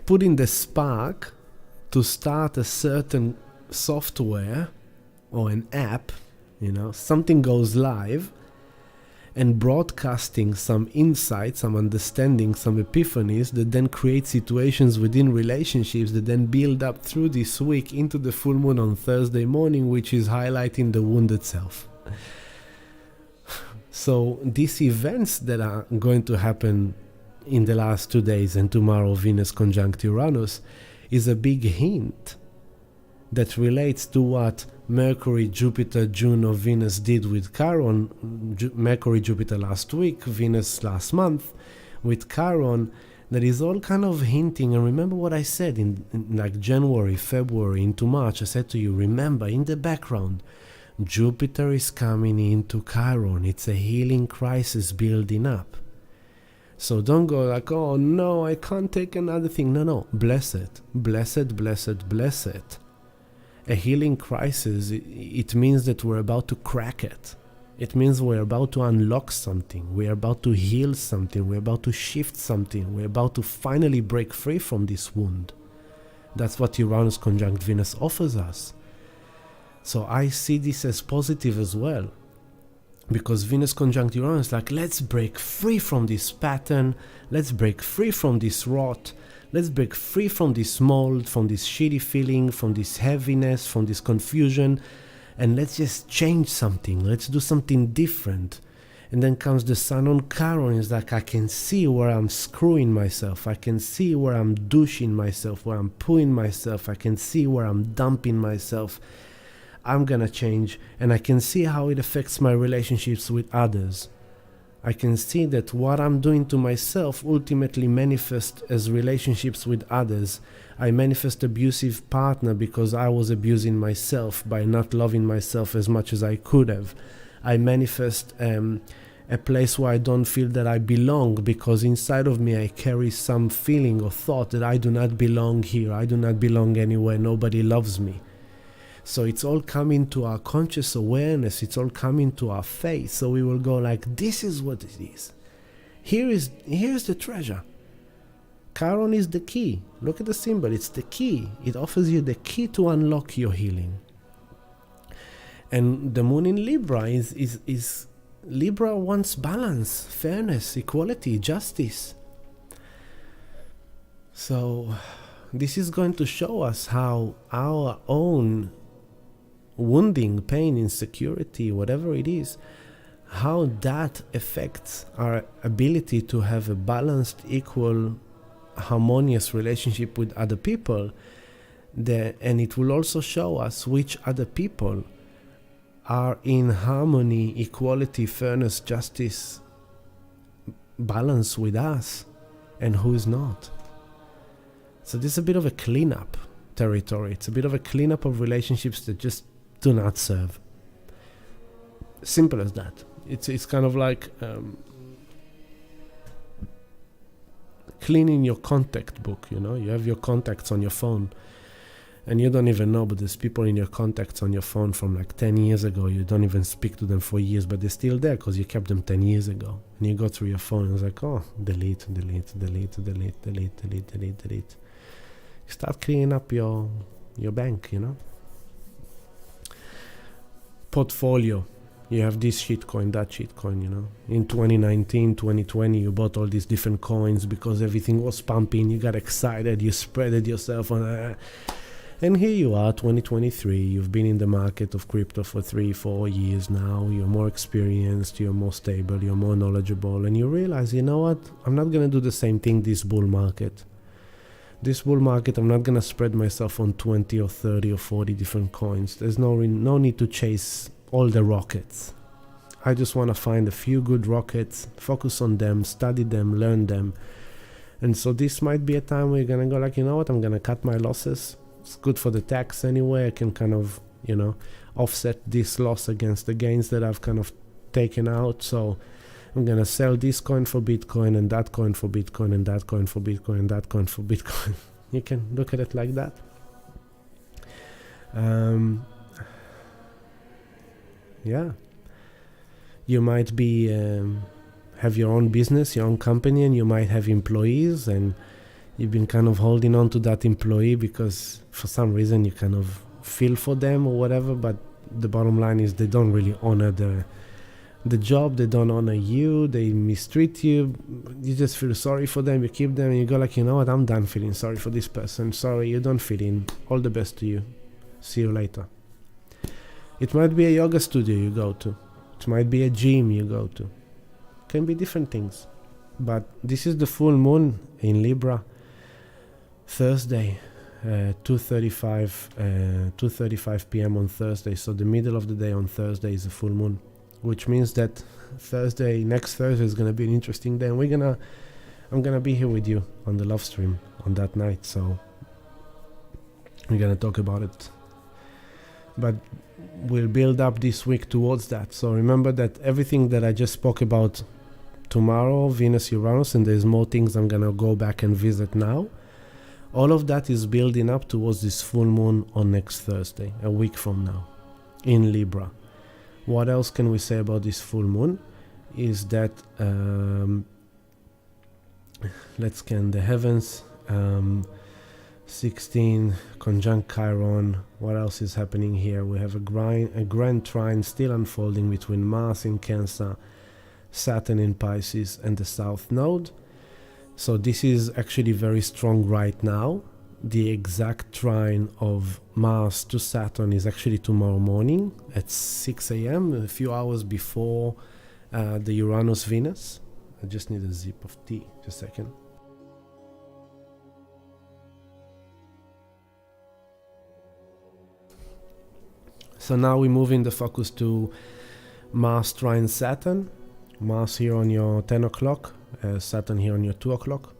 putting the spark to start a certain software or an app, something goes live, and broadcasting some insight, some understanding, some epiphanies that then create situations within relationships that then build up through this week into the full moon on Thursday morning, which is highlighting the wounded self. So these events that are going to happen in the last 2 days and tomorrow, Venus conjunct Uranus, is a big hint that relates to what Mercury, Jupiter, Juno, Venus did with Chiron. Mercury, Jupiter last week, Venus last month with Chiron. That is all kind of hinting. And remember what I said in like January, February, into March. I said to you, remember, in the background, Jupiter is coming into Chiron. It's a healing crisis building up. So don't go like, oh no, I can't take another thing. No, blessed, blessed, blessed, blessed. A healing crisis, it means that we're about to crack it. It means we're about to unlock something. We're about to heal something. We're about to shift something. We're about to finally break free from this wound. That's what Uranus conjunct Venus offers us. So I see this as positive as well. Because Venus conjunct Uranus, like, let's break free from this pattern. Let's break free from this rot. Let's break free from this mold, from this shitty feeling, from this heaviness, from this confusion, and let's just change something. Let's do something different. And then comes the Sun on Chiron. It's like, I can see where I'm screwing myself. I can see where I'm douching myself, where I'm pooing myself. I can see where I'm dumping myself. I'm gonna change, and I can see how it affects my relationships with others. I can see that what I'm doing to myself ultimately manifests as relationships with others. I manifest abusive partner because I was abusing myself by not loving myself as much as I could have. I manifest a place where I don't feel that I belong because inside of me I carry some feeling or thought that I do not belong here. I do not belong anywhere. Nobody loves me. So it's all coming to our conscious awareness. It's all coming to our face. So we will go like, this is what it is. Here's the treasure. Chiron is the key. Look at the symbol. It's the key. It offers you the key to unlock your healing. And the moon in Libra is Libra wants balance, fairness, equality, justice. So this is going to show us how our own wounding, pain, insecurity, whatever it is, how that affects our ability to have a balanced, equal, harmonious relationship with other people. And it will also show us which other people are in harmony, equality, fairness, justice, balance with us, and who is not. So this is a bit of a cleanup territory. It's a bit of a cleanup of relationships that just do not serve. Simple as that. It's kind of like cleaning your contact book. You have your contacts on your phone, And you don't even know, but there's people in your contacts on your phone from like 10 years ago. You don't even speak to them for years, but they're still there because you kept them 10 years ago. And you go through your phone and it's like, oh, delete, delete, delete, delete, delete, delete, delete, delete. You start cleaning up your bank, you know. Portfolio. You have this shitcoin, that shitcoin, you know. In 2019, 2020, you bought all these different coins because everything was pumping. You got excited. You spreaded yourself on. And here you are, 2023. You've been in the market of crypto for 3-4 years now. You're more experienced. You're more stable. You're more knowledgeable. And you realize, you know what? I'm not going to do the same thing this bull market. This bull market, I'm not going to spread myself on 20 or 30 or 40 different coins. There's no need to chase all the rockets. I just want to find a few good rockets, focus on them, study them, learn them. And so this might be a time where you're going to go like, you know what, I'm going to cut my losses. It's good for the tax anyway. I can kind of, you know, offset this loss against the gains that I've kind of taken out. So I'm going to sell this coin for Bitcoin and that coin for Bitcoin and that coin for Bitcoin and that coin for Bitcoin. You can look at it like that. Yeah. You might be have your own business, your own company, and you might have employees, and you've been kind of holding on to that employee because for some reason you kind of feel for them or whatever, but the bottom line is they don't really honor the job, they don't honor you, they mistreat you, you just feel sorry for them, you keep them, and you go like, you know what, I'm done feeling sorry for this person, sorry, you don't fit in, all the best to you, see you later. It might be a yoga studio you go to, it might be a gym you go to, can be different things, but this is the full moon in Libra, Thursday, 2:35 p.m. on Thursday, so the middle of the day on Thursday is a full moon, which means that next Thursday is going to be an interesting day, and I'm gonna be here with you on the love stream on that night, so we're gonna talk about it, but we'll build up this week towards that. So remember that everything that I just spoke about tomorrow, Venus, Uranus, and there's more things I'm gonna go back and visit now, all of that is building up towards this full moon on next Thursday, a week from now, in Libra. What else can we say about this full moon? Is that, let's scan the heavens, 16, conjunct Chiron. What else is happening here? We have a grand trine still unfolding between Mars in Cancer, Saturn in Pisces, and the South Node. So this is actually very strong right now. The exact trine of Mars to Saturn is actually tomorrow morning at 6 a.m., a few hours before the Uranus-Venus. I just need a sip of tea, just a second. So now we move in the focus to Mars trine Saturn. Mars here on your 10 o'clock, Saturn here on your 2 o'clock.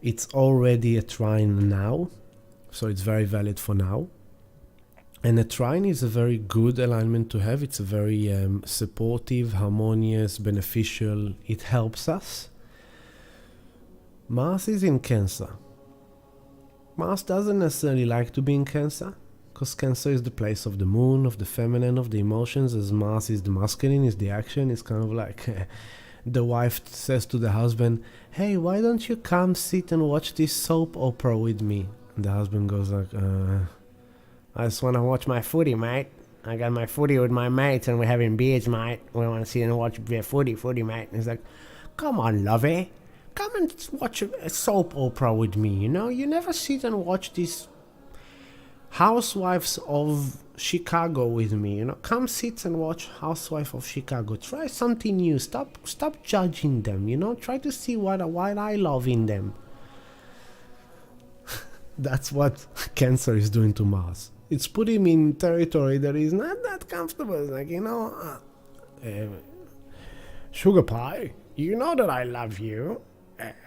It's already a trine now, so it's very valid for now. And a trine is a very good alignment to have. It's a very supportive, harmonious, beneficial. It helps us. Mars is in Cancer. Mars doesn't necessarily like to be in Cancer, because Cancer is the place of the moon, of the feminine, of the emotions, as Mars is the masculine, is the action. It's kind of like the wife says to the husband, hey, why don't you come sit and watch this soap opera with me? And the husband goes like, I just want to watch my footy, mate. I got my footy with my mates and we're having beers, mate. We want to sit and watch footy, mate. And he's like, come on, lovey. Come and watch a soap opera with me, you know? You never sit and watch this Housewives of Chicago with me, you know. Come sit and watch Housewife of Chicago. Try something new. Stop judging them, you know. Try to see what I love in them. That's what Cancer is doing to Mars. It's put him in territory that is not that comfortable. It's like, you know, sugar pie, you know that I love you.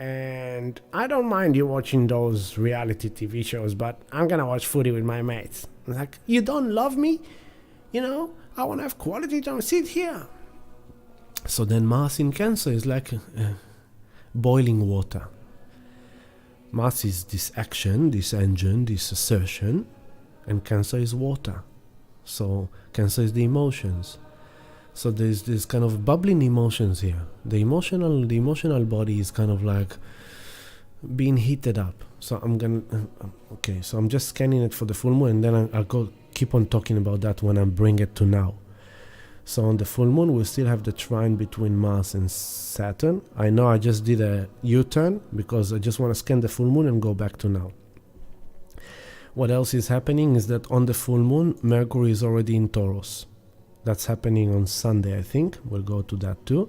And I don't mind you watching those reality TV shows, but I'm gonna watch footy with my mates. Like, you don't love me? You know, I wanna have quality time. Sit here. So then Mars in Cancer is like boiling water. Mars is this action, this engine, this assertion, and Cancer is water. So Cancer is the emotions. So there's this kind of bubbling emotions here. The emotional body is kind of like being heated up. So so I'm just scanning it for the full moon, and then I'll keep on talking about that when I bring it to now. So on the full moon, we still have the trine between Mars and Saturn. I know I just did a U-turn because I just want to scan the full moon and go back to now. What else is happening is that on the full moon, Mercury is already in Taurus. That's happening on Sunday, I think. We'll go to that too.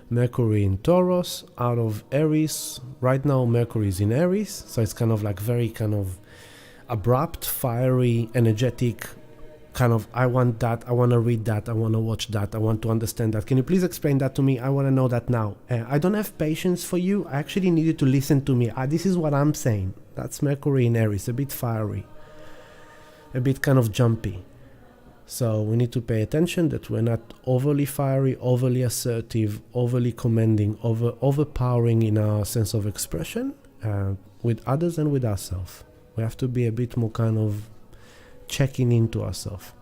Mercury in Taurus, out of Aries. Right now, Mercury is in Aries. So it's kind of like very kind of abrupt, fiery, energetic, kind of, I want that, I want to read that, I want to watch that, I want to understand that. Can you please explain that to me? I want to know that now. I don't have patience for you. I actually need you to listen to me. This is what I'm saying. That's Mercury in Aries, a bit fiery, a bit kind of jumpy. So we need to pay attention that we're not overly fiery, overly assertive, overly commanding, overpowering in our sense of expression with others and with ourselves. We have to be a bit more kind of checking into ourselves.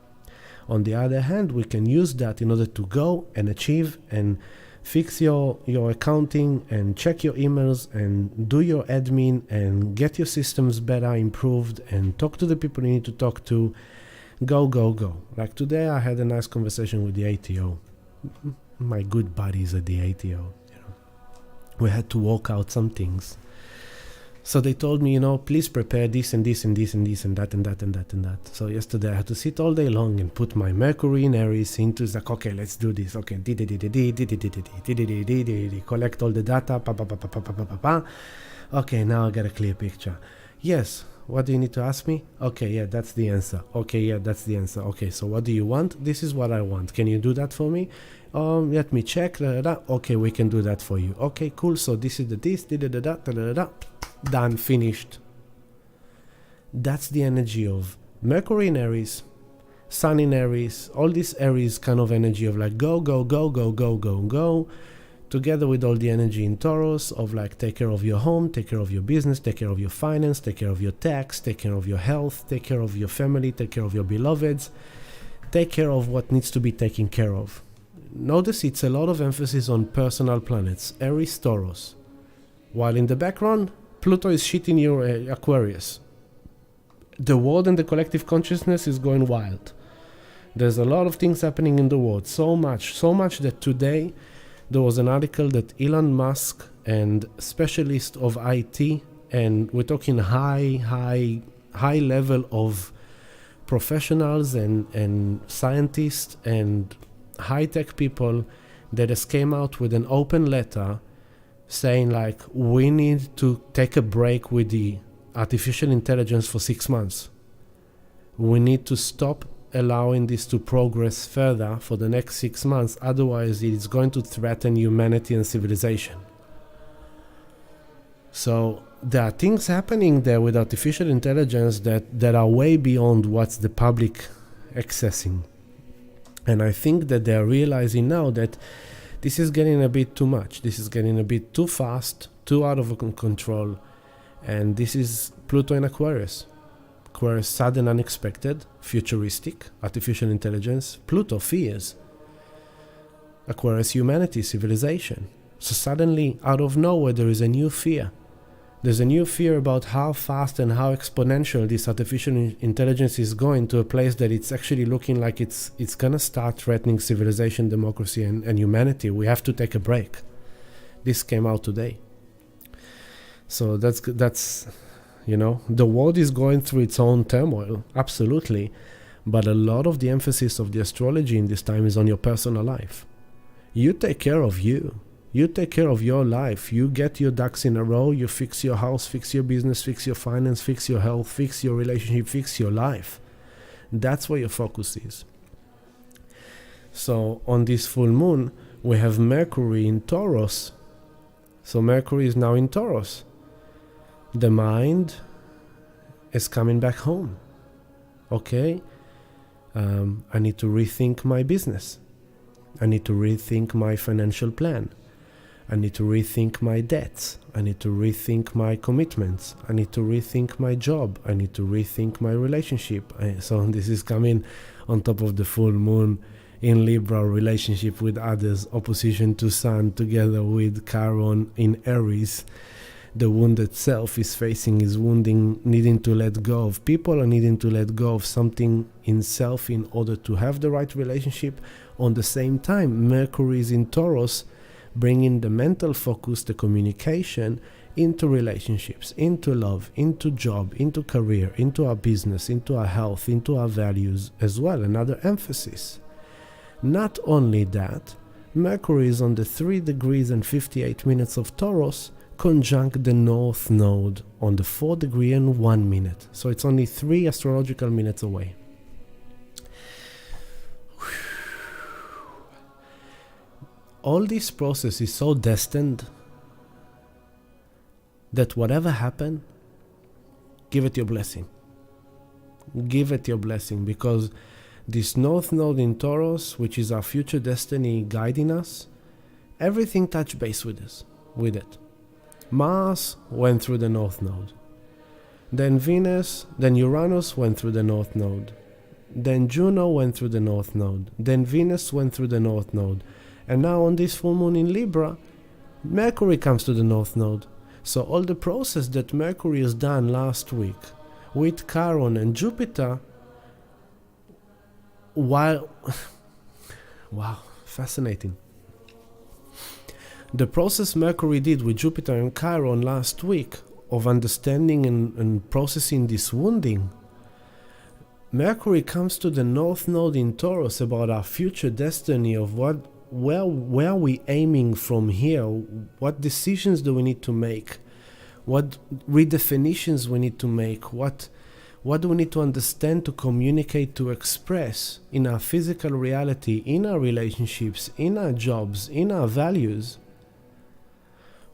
On the other hand, we can use that in order to go and achieve and fix your accounting and check your emails and do your admin and get your systems better, improved, and talk to the people you need to talk to. Go. Like today I had a nice conversation with the ATO. My good buddies at the ATO. We had to work out some things. So they told me, please prepare this and this and this and this and that and that and that and that. So yesterday I had to sit all day long and put my Mercury in Aries into like, okay, let's do this. Okay, collect all the data. Okay, now I get a clear picture. Yes. What do you need to ask me? Okay, yeah, that's the answer. Okay, yeah, that's the answer. Okay, so what do you want? This is what I want. Can you do that for me? Let me check. Okay, we can do that for you. Okay, cool. So this is the done, finished. That's the energy of Mercury in Aries, Sun in Aries, all this Aries kind of energy of like go, together with all the energy in Taurus of like take care of your home, take care of your business, take care of your finance, take care of your tax, take care of your health, take care of your family, take care of your beloveds, take care of what needs to be taken care of. Notice it's a lot of emphasis on personal planets, Aries, Taurus, while in the background, Pluto is shitting your Aquarius. The world and the collective consciousness is going wild. There's a lot of things happening in the world, so much that today there was an article that Elon Musk and specialists of IT, and we're talking high level of professionals and scientists and high-tech people that has came out with an open letter saying like, we need to take a break with the artificial intelligence for 6 months. We need to stop allowing this to progress further for the next 6 months, otherwise it is going to threaten humanity and civilization. So there are things happening there with artificial intelligence that are way beyond what's the public accessing. And I think that they're realizing now that this is getting a bit too much. This is getting a bit too fast, too out of control. And this is Pluto in Aquarius. Aquarius, sudden, unexpected, futuristic, artificial intelligence. Pluto, fears. Aquarius, humanity, civilization. So suddenly, out of nowhere, there is a new fear. There's a new fear about how fast and how exponential this artificial intelligence is going to a place that it's actually looking like it's going to start threatening civilization, democracy, and humanity. We have to take a break. This came out today. So that's the world is going through its own turmoil, absolutely. But a lot of the emphasis of the astrology in this time is on your personal life. You take care of you. You take care of your life. You get your ducks in a row. You fix your house, fix your business, fix your finance, fix your health, fix your relationship, fix your life. That's where your focus is. So on this full moon, we have Mercury in Taurus. So Mercury is now in Taurus. The mind is coming back home. Okay, I need to rethink my business. I need to rethink my financial plan. I need to rethink my debts. I need to rethink my commitments. I need to rethink my job. I need to rethink my relationship. So this is coming on top of the full moon in Libra, relationship with others, opposition to Sun, together with Chiron in Aries. The wounded self is facing his wounding, needing to let go of people or needing to let go of something in self in order to have the right relationship. On the same time, Mercury is in Taurus, bringing the mental focus, the communication into relationships, into love, into job, into career, into our business, into our health, into our values as well. Another emphasis. Not only that, Mercury is on the 3 degrees and 58 minutes of Taurus, conjunct the North Node on the 4 degree and 1 minute. So it's only 3 astrological minutes away. All this process is so destined that whatever happens, give it your blessing. Give it your blessing, because this North Node in Taurus, which is our future destiny guiding us, everything touched base with us, with it. Mars went through the North Node. Then Venus, then Uranus went through the North Node. Then Juno went through the North Node. Then Venus went through the North Node. And now on this full moon in Libra, Mercury comes to the North Node. So all the process that Mercury has done last week with Chiron and Jupiter, while wow, fascinating. The process Mercury did with Jupiter and Chiron last week of understanding and processing this wounding, Mercury comes to the North Node in Taurus about our future destiny of where are we aiming from here, what decisions do we need to make, what redefinitions we need to make, what do we need to understand, to communicate, to express in our physical reality, in our relationships, in our jobs, in our values.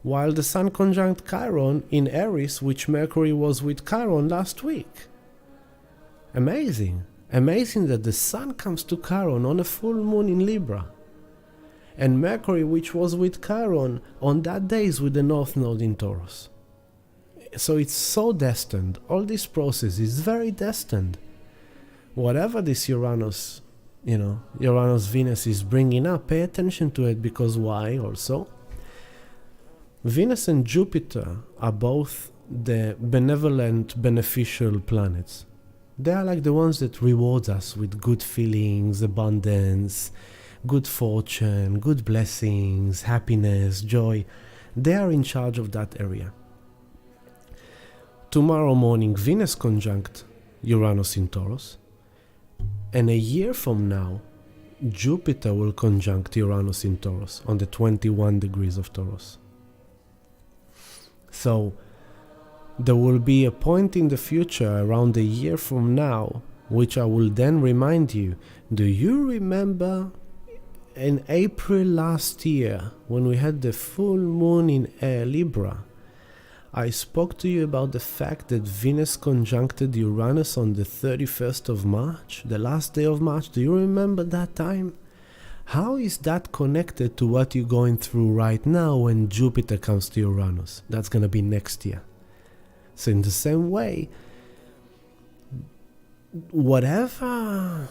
While the Sun conjunct Chiron in Aries, which Mercury was with Chiron last week. Amazing. Amazing that the Sun comes to Chiron on a full moon in Libra. And Mercury, which was with Chiron, on that day is with the North Node in Taurus. So it's so destined. All this process is very destined. Whatever this Uranus, Venus is bringing up, pay attention to it, because why also? Venus and Jupiter are both the benevolent, beneficial planets. They are like the ones that reward us with good feelings, abundance, good fortune, good blessings, happiness, joy. They are in charge of that area. Tomorrow morning, Venus conjunct Uranus in Taurus. And a year from now, Jupiter will conjunct Uranus in Taurus on the 21 degrees of Taurus. So there will be a point in the future around a year from now, which I will then remind you. Do you remember in April last year, when we had the full moon in Libra, I spoke to you about the fact that Venus conjuncted Uranus on the 31st of March, the last day of March. Do you remember that time? How is that connected to what you're going through right now when Jupiter comes to Uranus? That's going to be next year. So in the same way, whatever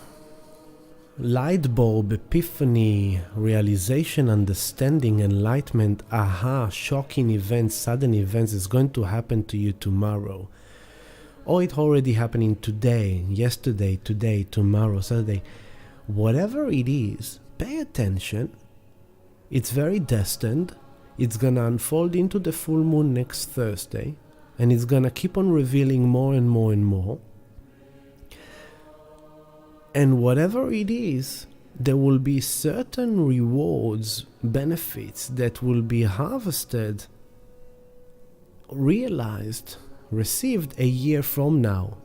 light bulb, epiphany, realization, understanding, enlightenment, aha, shocking events, sudden events is going to happen to you tomorrow. Or it's already happening today, yesterday, today, tomorrow, Saturday. Whatever it is, pay attention. It's very destined. It's going to unfold into the full moon next Thursday. And it's going to keep on revealing more and more and more. And whatever it is, there will be certain rewards, benefits that will be harvested, realized, received a year from now.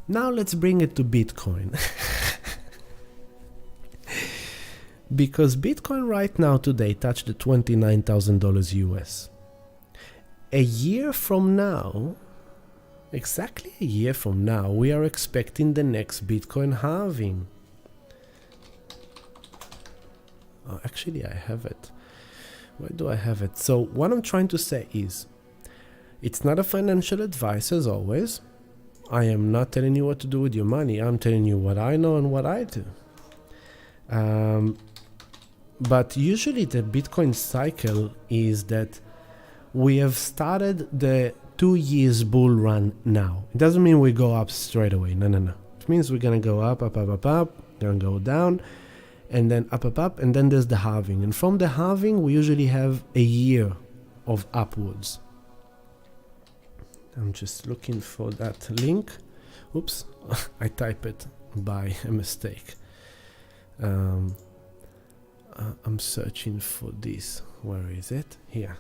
Now let's bring it to Bitcoin. Because Bitcoin right now today touched the $29,000 US. A year from now, exactly a year from now, we are expecting the next Bitcoin halving. Oh, actually, I have it. Where do I have it? So what I'm trying to say is, it's not a financial advice as always. I am not telling you what to do with your money. I'm telling you what I know and what I do. But usually the Bitcoin cycle is that we have started the 2 years bull run now. It doesn't mean we go up straight away. No. It means we're going to go up, going to go down, and then up, and then there's the halving. And from the halving, we usually have a year of upwards. I'm just looking for that link. Oops, I type it by a mistake. I'm searching for this. Where is it? Here.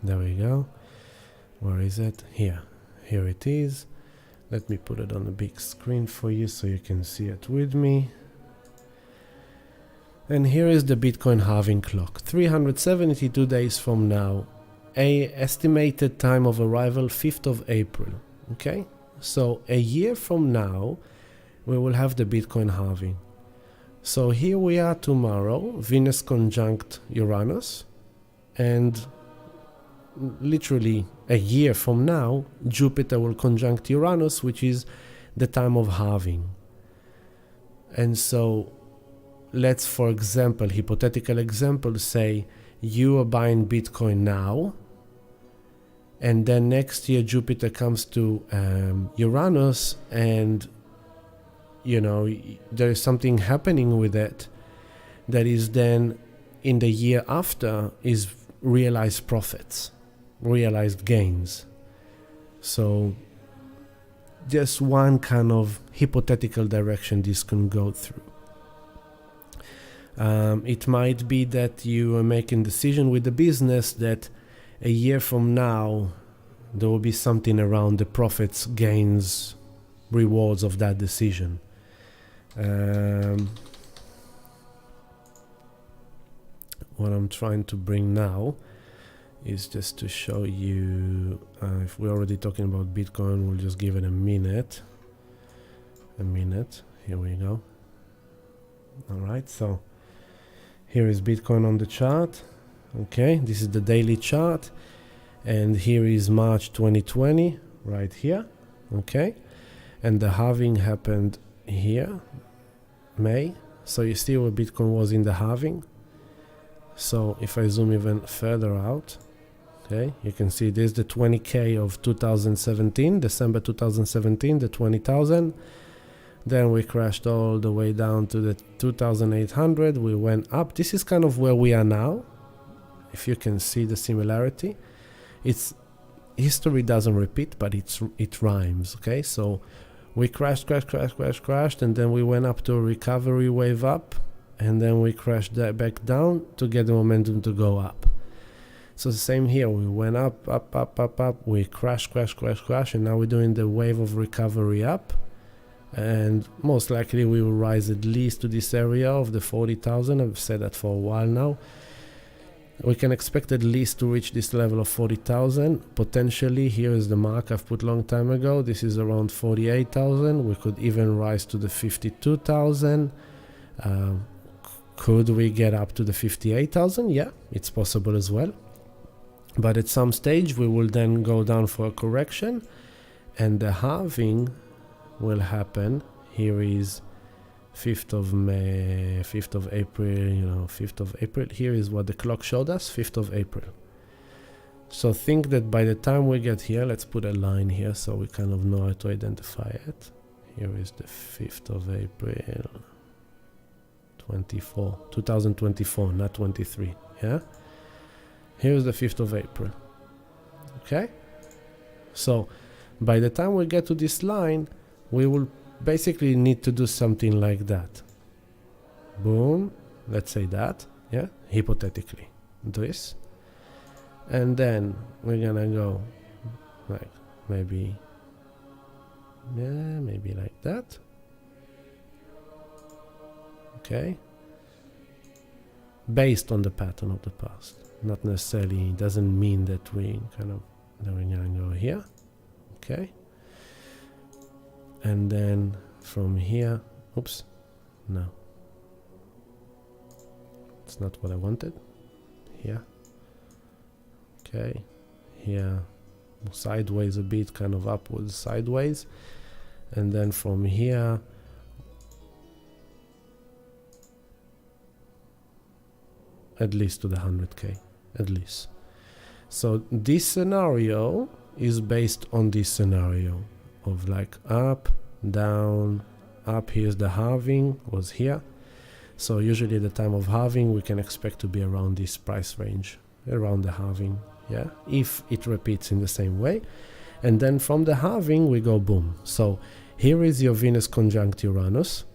There we go. Where is it? Here. Here it is. Let me put it on the big screen for you so you can see it with me. And here is the Bitcoin halving clock. 372 days from now. Estimated time of arrival 5th of April. Okay? So a year from now, we will have the Bitcoin halving. So here we are tomorrow, Venus conjunct Uranus. And literally a year from now, Jupiter will conjunct Uranus, which is the time of halving. And so let's, for example, hypothetical example, say you are buying Bitcoin now, and then next year Jupiter comes to Uranus, and there is something happening with it that is then in the year after is realized profits, realized gains. So just one kind of hypothetical direction this can go through. It might be that you are making decision with the business that a year from now there will be something around the profits, gains, rewards of that decision. What I'm trying to bring now is just to show you, if we're already talking about Bitcoin, we'll just give it a minute. Here we go. All right, so here is Bitcoin on the chart. Okay, this is the daily chart, and here is March 2020 right here. Okay, and the halving happened here, May. So you see where Bitcoin was in the halving. So if I zoom even further out, okay, you can see there's the 20K of 2017, December 2017, the 20,000. Then we crashed all the way down to the 2,800. We went up. This is kind of where we are now. If you can see the similarity, it's history doesn't repeat, but it rhymes. Okay, so we crashed, and then we went up to a recovery wave up, and then we crashed back down to get the momentum to go up. So the same here. We went up. We crashed, and now we're doing the wave of recovery up. And most likely we will rise at least to this area of the 40,000. I've said that for a while now. We can expect at least to reach this level of 40,000. Potentially, here is the mark I've put long time ago. This is around 48,000. We could even rise to the 52,000. Could we get up to the 58,000? Yeah, it's possible as well. But at some stage, we will then go down for a correction, and the halving will happen. Here is 5th of May, 5th of April, 5th of April. Here is what the clock showed us, 5th of April. So think that by the time we get here, let's put a line here so we kind of know how to identify it. Here is the 5th of April, 2024, not 23, yeah? Here is the 5th of April, okay? So by the time we get to this line, we will basically need to do something like that. Boom, let's say that, yeah, hypothetically, this. And then we're gonna go like maybe like that. Okay. Based on the pattern of the past. Not necessarily, doesn't mean that we then we're gonna go here. Okay. And then from here Oops, no, it's not what I wanted. Here, okay, here, sideways a bit, kind of upwards sideways, and then from here at least to the 100k, at least. So this scenario is based on this scenario of like up, down, up. Here's the halving, was here. So usually at the time of halving we can expect to be around this price range, around the halving, yeah, if it repeats in the same way. And then from the halving we go boom. So here is your Venus conjunct Uranus,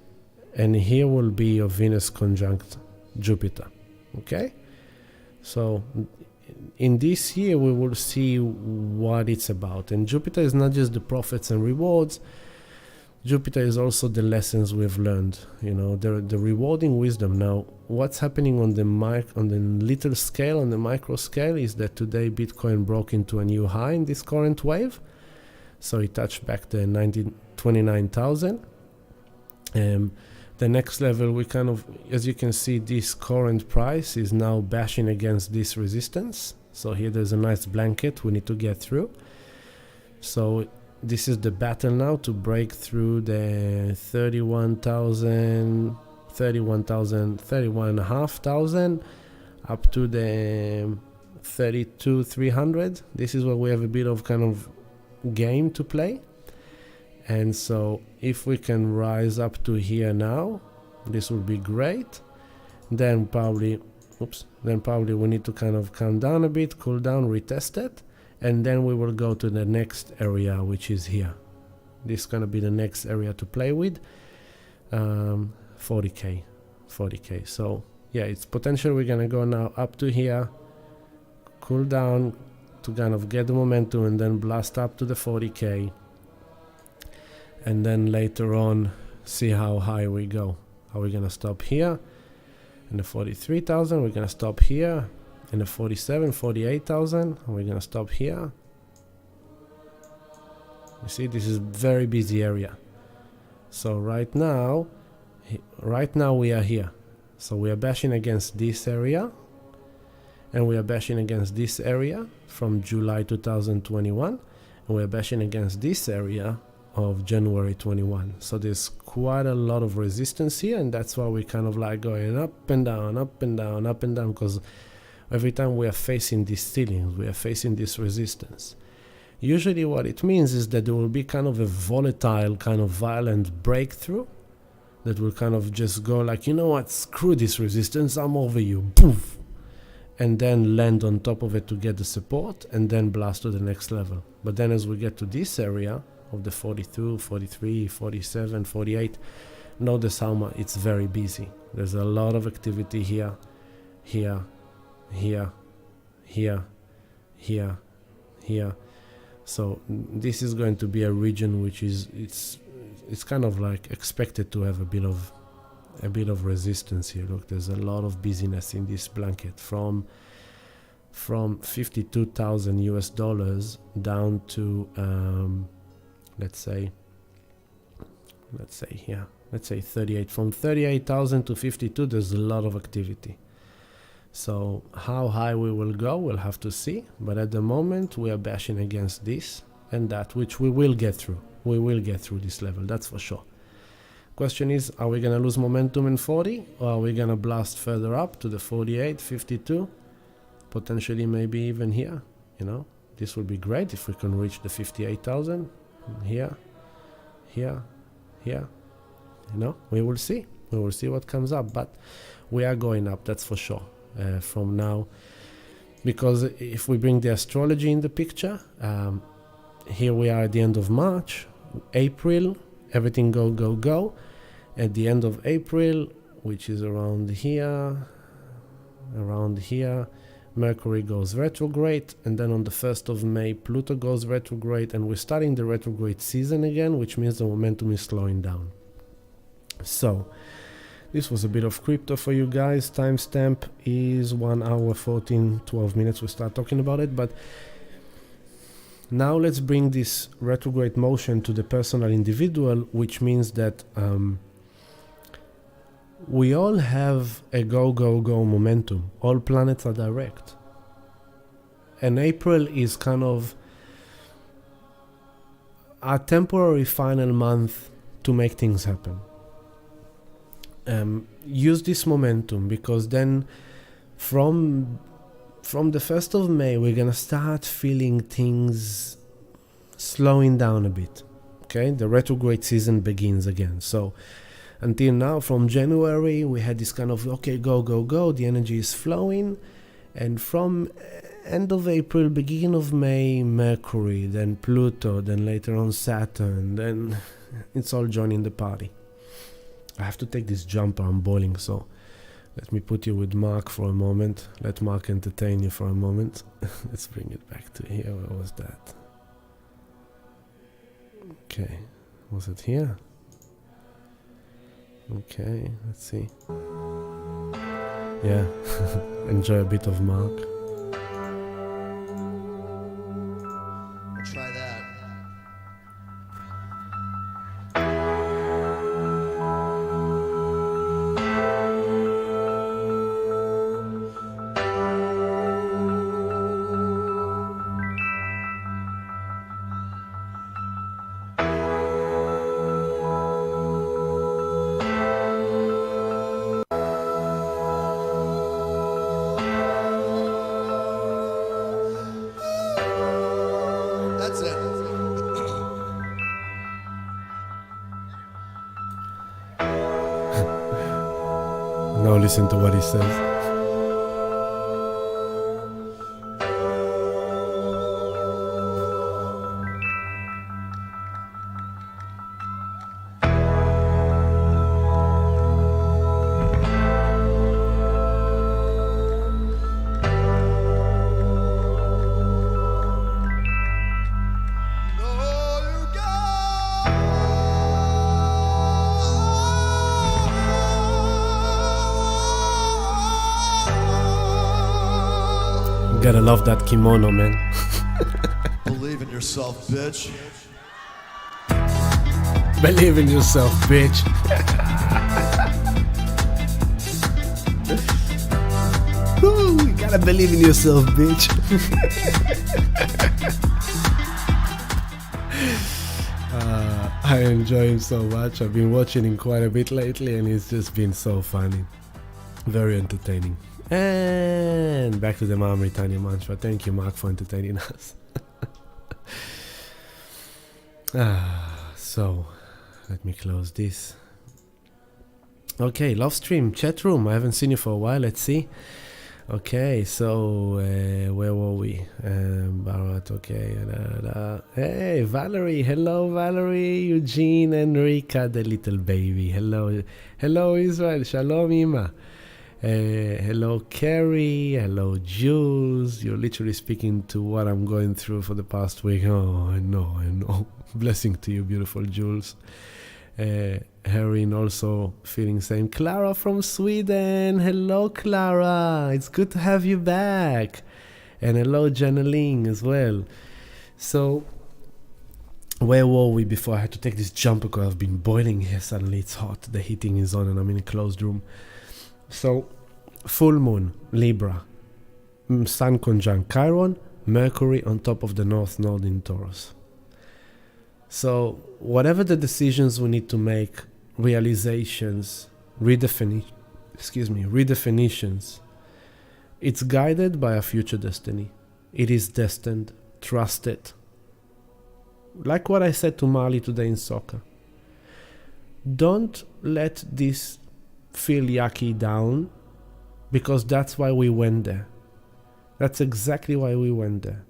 and here will be your Venus conjunct Jupiter. Okay, so in this year we will see what it's about. And Jupiter is not just the profits and rewards. Jupiter is also the lessons we've learned, you know, the rewarding wisdom. Now what's happening on the little scale, on the micro scale, is that today Bitcoin broke into a new high in this current wave. So it touched back the 29,000. The next level, we kind of, as you can see, this current price is now bashing against this resistance. So here there's a nice blanket we need to get through. So this is the battle now to break through the 31,500 up to the 32,300. This is where we have a bit of kind of game to play. And so if we can rise up to here now, this would be great. Then probably we need to kind of calm down a bit, cool down, retest it, and then we will go to the next area, which is here. This is going to be the next area to play with. 40k. So yeah, it's potential. We're going to go now up to here, cool down to kind of get the momentum, and then blast up to the 40k. And then later on see how high we go. Are we gonna stop here in the 43,000? We're gonna stop here in the 47, 48,000. We're gonna stop here. You see, this is very busy area. So right now we are here. So we are bashing against this area, and we are bashing against this area from July 2021, and we are bashing against this area of January 21. So there's quite a lot of resistance here, and that's why we kind of like going up and down, up and down, up and down, because every time we are facing these ceilings, we are facing this resistance. Usually what it means is that there will be kind of a volatile, kind of violent breakthrough that will kind of just go like, you know what, screw this resistance, I'm over you, poof, and then land on top of it to get the support, and then blast to the next level. But then as we get to this area of the 42, 43, 47, 48, notice how much it's very busy. There's a lot of activity here, here, here, here, here, here. So this is going to be a region which is it's kind of like expected to have a bit of resistance here. Look, there's a lot of busyness in this blanket from 52,000 US dollars down to let's say here, let's say 38. From 38,000 to 52, there's a lot of activity. So how high we will go, we'll have to see. But at the moment, we are bashing against this and that, which we will get through. We will get through this level, that's for sure. Question is, are we going to lose momentum in 40? Or are we going to blast further up to the 48, 52? Potentially maybe even here, you know. This would be great if we can reach the 58,000. Here, here, here. You know, we will see. We will see what comes up. But we are going up, that's for sure. From now, because if we bring the astrology in the picture, here we are at the end of March, April, everything go. At the end of April, which is around here, Mercury goes retrograde, and then on the 1st of May, Pluto goes retrograde, and we're starting the retrograde season again, which means the momentum is slowing down. So this was a bit of crypto for you guys. Timestamp is 1 hour 12 minutes. We start talking about it, but now let's bring this retrograde motion to the personal individual, which means that we all have a go, go, go momentum. All planets are direct. And April is kind of a temporary final month to make things happen. Use this momentum, because then from the 1st of May, we're going to start feeling things slowing down a bit. Okay? The retrograde season begins again. So until now, from January, we had this kind of, okay, go, go, go. The energy is flowing. And from end of April, beginning of May, Mercury, then Pluto, then later on Saturn, then it's all joining the party. I have to take this jumper, I'm boiling, so let me put you with Mark for a moment. Let Mark entertain you for a moment. Let's bring it back to here. Where was that? Okay, was it here? Okay, let's see. Yeah, enjoy a bit of Mark. We'll try that. That's it. Now listen to what he says. Gotta love that kimono, man. Believe in yourself, bitch. Believe in yourself, bitch. Woo, you gotta believe in yourself, bitch. I enjoy him so much. I've been watching him quite a bit lately, and he's just been so funny. Very entertaining. And back to the Mahamritanya mantra. Thank you, Mark, for entertaining us. So, let me close this. Okay, love stream, chat room. I haven't seen you for a while. Let's see. Okay, so where were we? Bharat, okay. Hey, Valerie. Hello, Valerie. Eugene, Enrica, the little baby. Hello, hello, Israel. Shalom, Ima. Hello, Carrie. Hello, Jules. You're literally speaking to what I'm going through for the past week. Oh, I know. Blessing to you, beautiful Jules. Herin also feeling same. Clara from Sweden. Hello, Clara. It's good to have you back. And hello, Janeline as well. So, where were we before I had to take this jump because I've been boiling here. Suddenly it's hot. The heating is on and I'm in a closed room. So, full moon, Libra, Sun conjunct Chiron, Mercury on top of the North Node in Taurus. So, whatever the decisions we need to make, realizations, redefinitions, it's guided by a future destiny. It is destined, trust it. Like what I said to Marley today in soccer. Don't let this feel yucky down, because that's why we went there. That's exactly why we went there.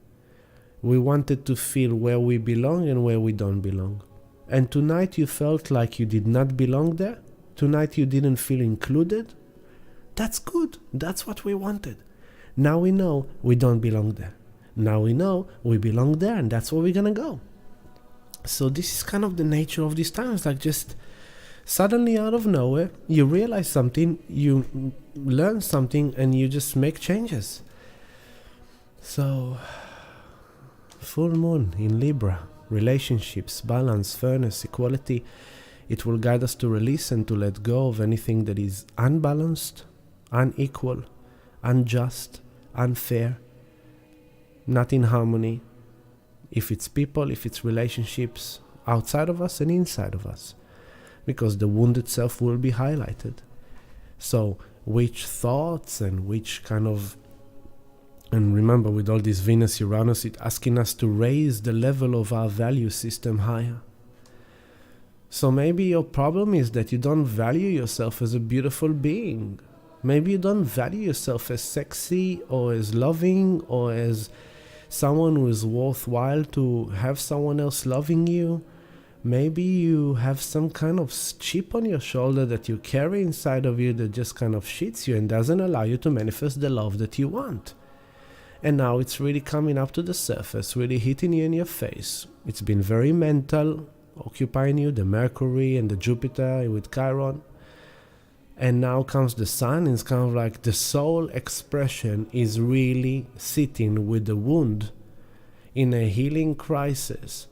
We wanted to feel where we belong and where we don't belong. And tonight you felt like you did not belong there. Tonight you didn't feel included. That's good. That's what we wanted. Now we know we don't belong there. Now we know we belong there, and that's where we're gonna go. So this is kind of the nature of these times, like just suddenly out of nowhere, you realize something, you learn something, and you just make changes. So, full moon in Libra, relationships, balance, fairness, equality. It will guide us to release and to let go of anything that is unbalanced, unequal, unjust, unfair, not in harmony. If it's people, if it's relationships outside of us and inside of us, because the wounded self will be highlighted. So which thoughts and which kind of, and remember with all this Venus, Uranus, it's asking us to raise the level of our value system higher. So maybe your problem is that you don't value yourself as a beautiful being. Maybe you don't value yourself as sexy or as loving or as someone who is worthwhile to have someone else loving you. Maybe you have some kind of chip on your shoulder that you carry inside of you that just kind of shits you and doesn't allow you to manifest the love that you want. And now it's really coming up to the surface, really hitting you in your face. It's been very mental, occupying you, the Mercury and the Jupiter with Chiron. And now comes the sun, and it's kind of like the soul expression is really sitting with the wound in a healing crisis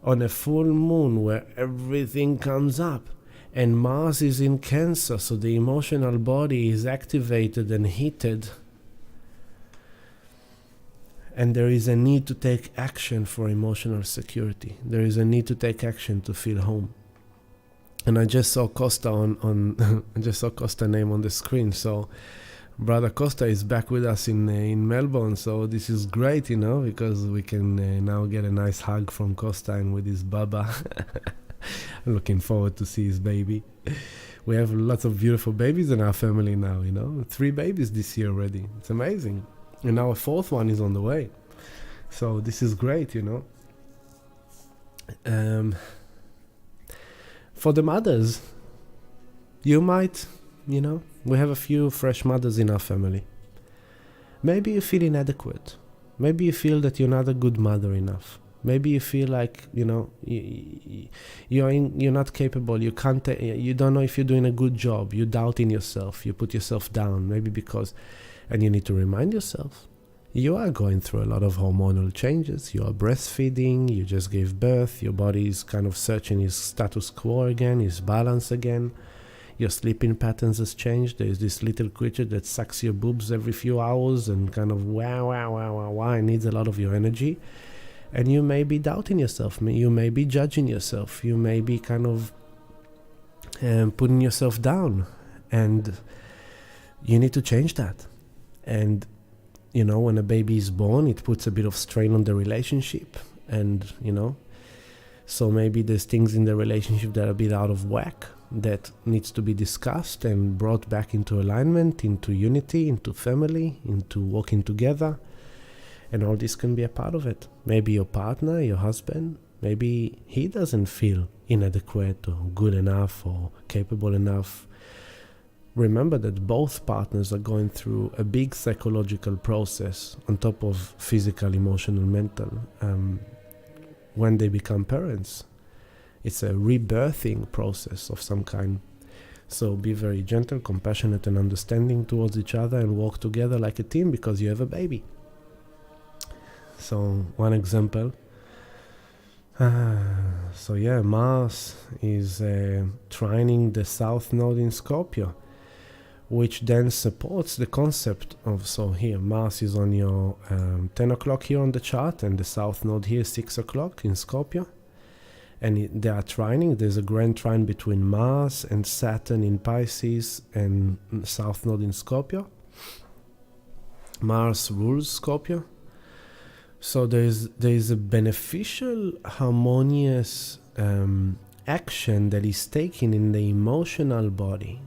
on a full moon where everything comes up. And Mars is in Cancer, so the emotional body is activated and heated. And there is a need to take action for emotional security. There is a need to take action to feel home. And I just saw Costa on I just saw Costa name on the screen. So brother Costa is back with us in Melbourne. So this is great, because we can now get a nice hug from Costa and with his baba. I'm looking forward to see his baby. We have lots of beautiful babies in our family now, 3 babies this year already. It's amazing. And now a 4th one is on the way. So this is great, For the mothers, you might, we have a few fresh mothers in our family. Maybe you feel inadequate. Maybe you feel that you're not a good mother enough. Maybe you feel like, you're not capable. You can't. You don't know if you're doing a good job. You doubt in yourself. You put yourself down. Maybe because, and you need to remind yourself, you are going through a lot of hormonal changes. You are breastfeeding. You just gave birth. Your body is kind of searching its status quo again, its balance again. Your sleeping patterns has changed. There is this little creature that sucks your boobs every few hours and kind of wow, and needs a lot of your energy. And you may be doubting yourself. You may be judging yourself. You may be kind of putting yourself down. And you need to change that. And, when a baby is born, it puts a bit of strain on the relationship. And, so maybe there's things in the relationship that are a bit out of whack that needs to be discussed and brought back into alignment, into unity, into family, into working together. And all this can be a part of it. Maybe your partner, your husband, maybe he doesn't feel inadequate or good enough or capable enough. Remember that both partners are going through a big psychological process on top of physical, emotional, mental. When they become parents, it's a rebirthing process of some kind. So be very gentle, compassionate, and understanding towards each other and work together like a team because you have a baby. So one example. Mars is trining the South Node in Scorpio, which then supports the concept of, so here, Mars is on your 10 o'clock here on the chart, and the South Node here is 6 o'clock in Scorpio. And they are trining. There's a grand trine between Mars and Saturn in Pisces and South Node in Scorpio. Mars rules Scorpio. So there's a beneficial, harmonious action that is taken in the emotional body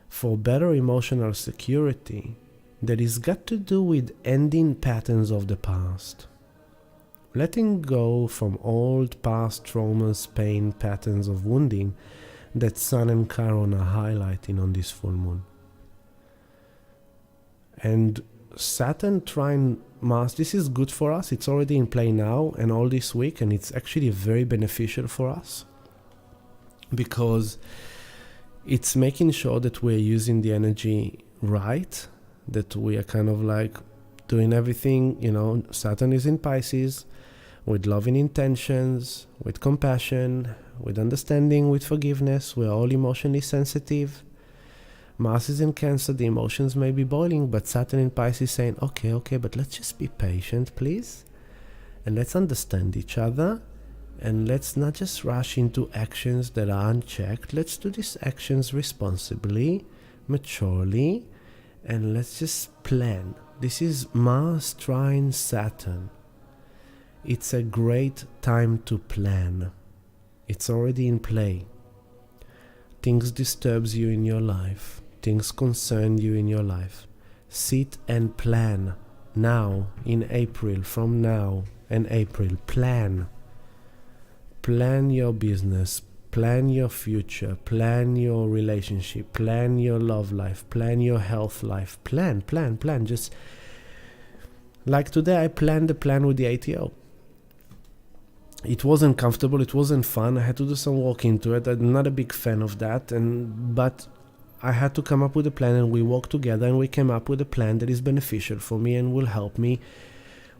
for better emotional security that is got to do with ending patterns of the past. Letting go from old past traumas, pain, patterns of wounding that Sun and Chiron are highlighting on this full moon. And Saturn trine Mars, this is good for us. It's already in play now and all this week, and it's actually very beneficial for us because it's making sure that we're using the energy right, that we are kind of like doing everything, Saturn is in Pisces, with loving intentions, with compassion, with understanding, with forgiveness. We're all emotionally sensitive. Mars is in Cancer, the emotions may be boiling, but Saturn in Pisces saying, okay, but let's just be patient, please. And let's understand each other. And let's not just rush into actions that are unchecked. Let's do these actions responsibly, maturely, and let's just plan. This is Mars trine Saturn. It's a great time to plan. It's already in play. Things disturbs you in your life. Things concern you in your life. Sit and plan now in April. From now and April, plan. Plan your business, plan your future, plan your relationship, plan your love life, plan your health life. Plan. Just like today, I planned the plan with the ATO. It wasn't comfortable, it wasn't fun. I had to do some work into it. I'm not a big fan of that, but I had to come up with a plan, and we worked together, and we came up with a plan that is beneficial for me and will help me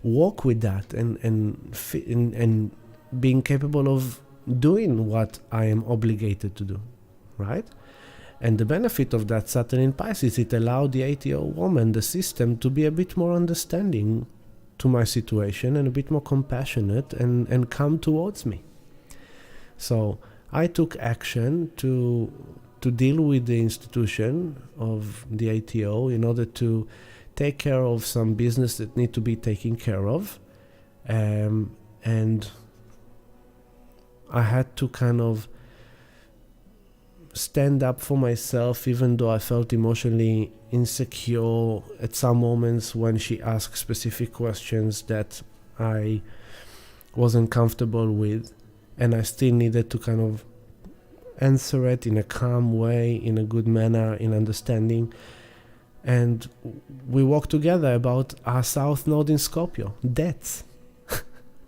walk with that and being capable of doing what I am obligated to do, right? And the benefit of that Saturn in Pisces, it allowed the ATO woman, the system, to be a bit more understanding to my situation and a bit more compassionate and come towards me. So I took action to deal with the institution of the ATO in order to take care of some business that need to be taken care of, and I had to kind of stand up for myself, even though I felt emotionally insecure at some moments when she asked specific questions that I wasn't comfortable with, and I still needed to kind of answer it in a calm way, in a good manner, in understanding. And we walked together about our South Node in Scorpio, debts,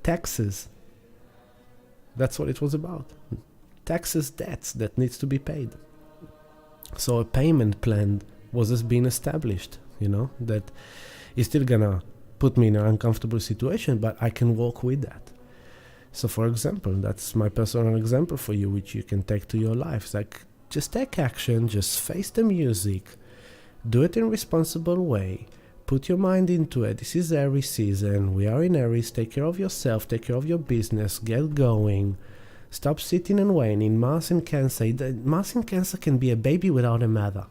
taxes. That's what it was about. Taxes, debts that needs to be paid. So a payment plan was just being established, that is still gonna put me in an uncomfortable situation, but I can work with that. So for example, that's my personal example for you, which you can take to your life. It's like, just take action, just face the music, do it in a responsible way, put your mind into it. This is Aries season. We are in Aries. Take care of yourself. Take care of your business. Get going. Stop sitting and waiting. Mars in Cancer. Mars in Cancer can be a baby without a mother.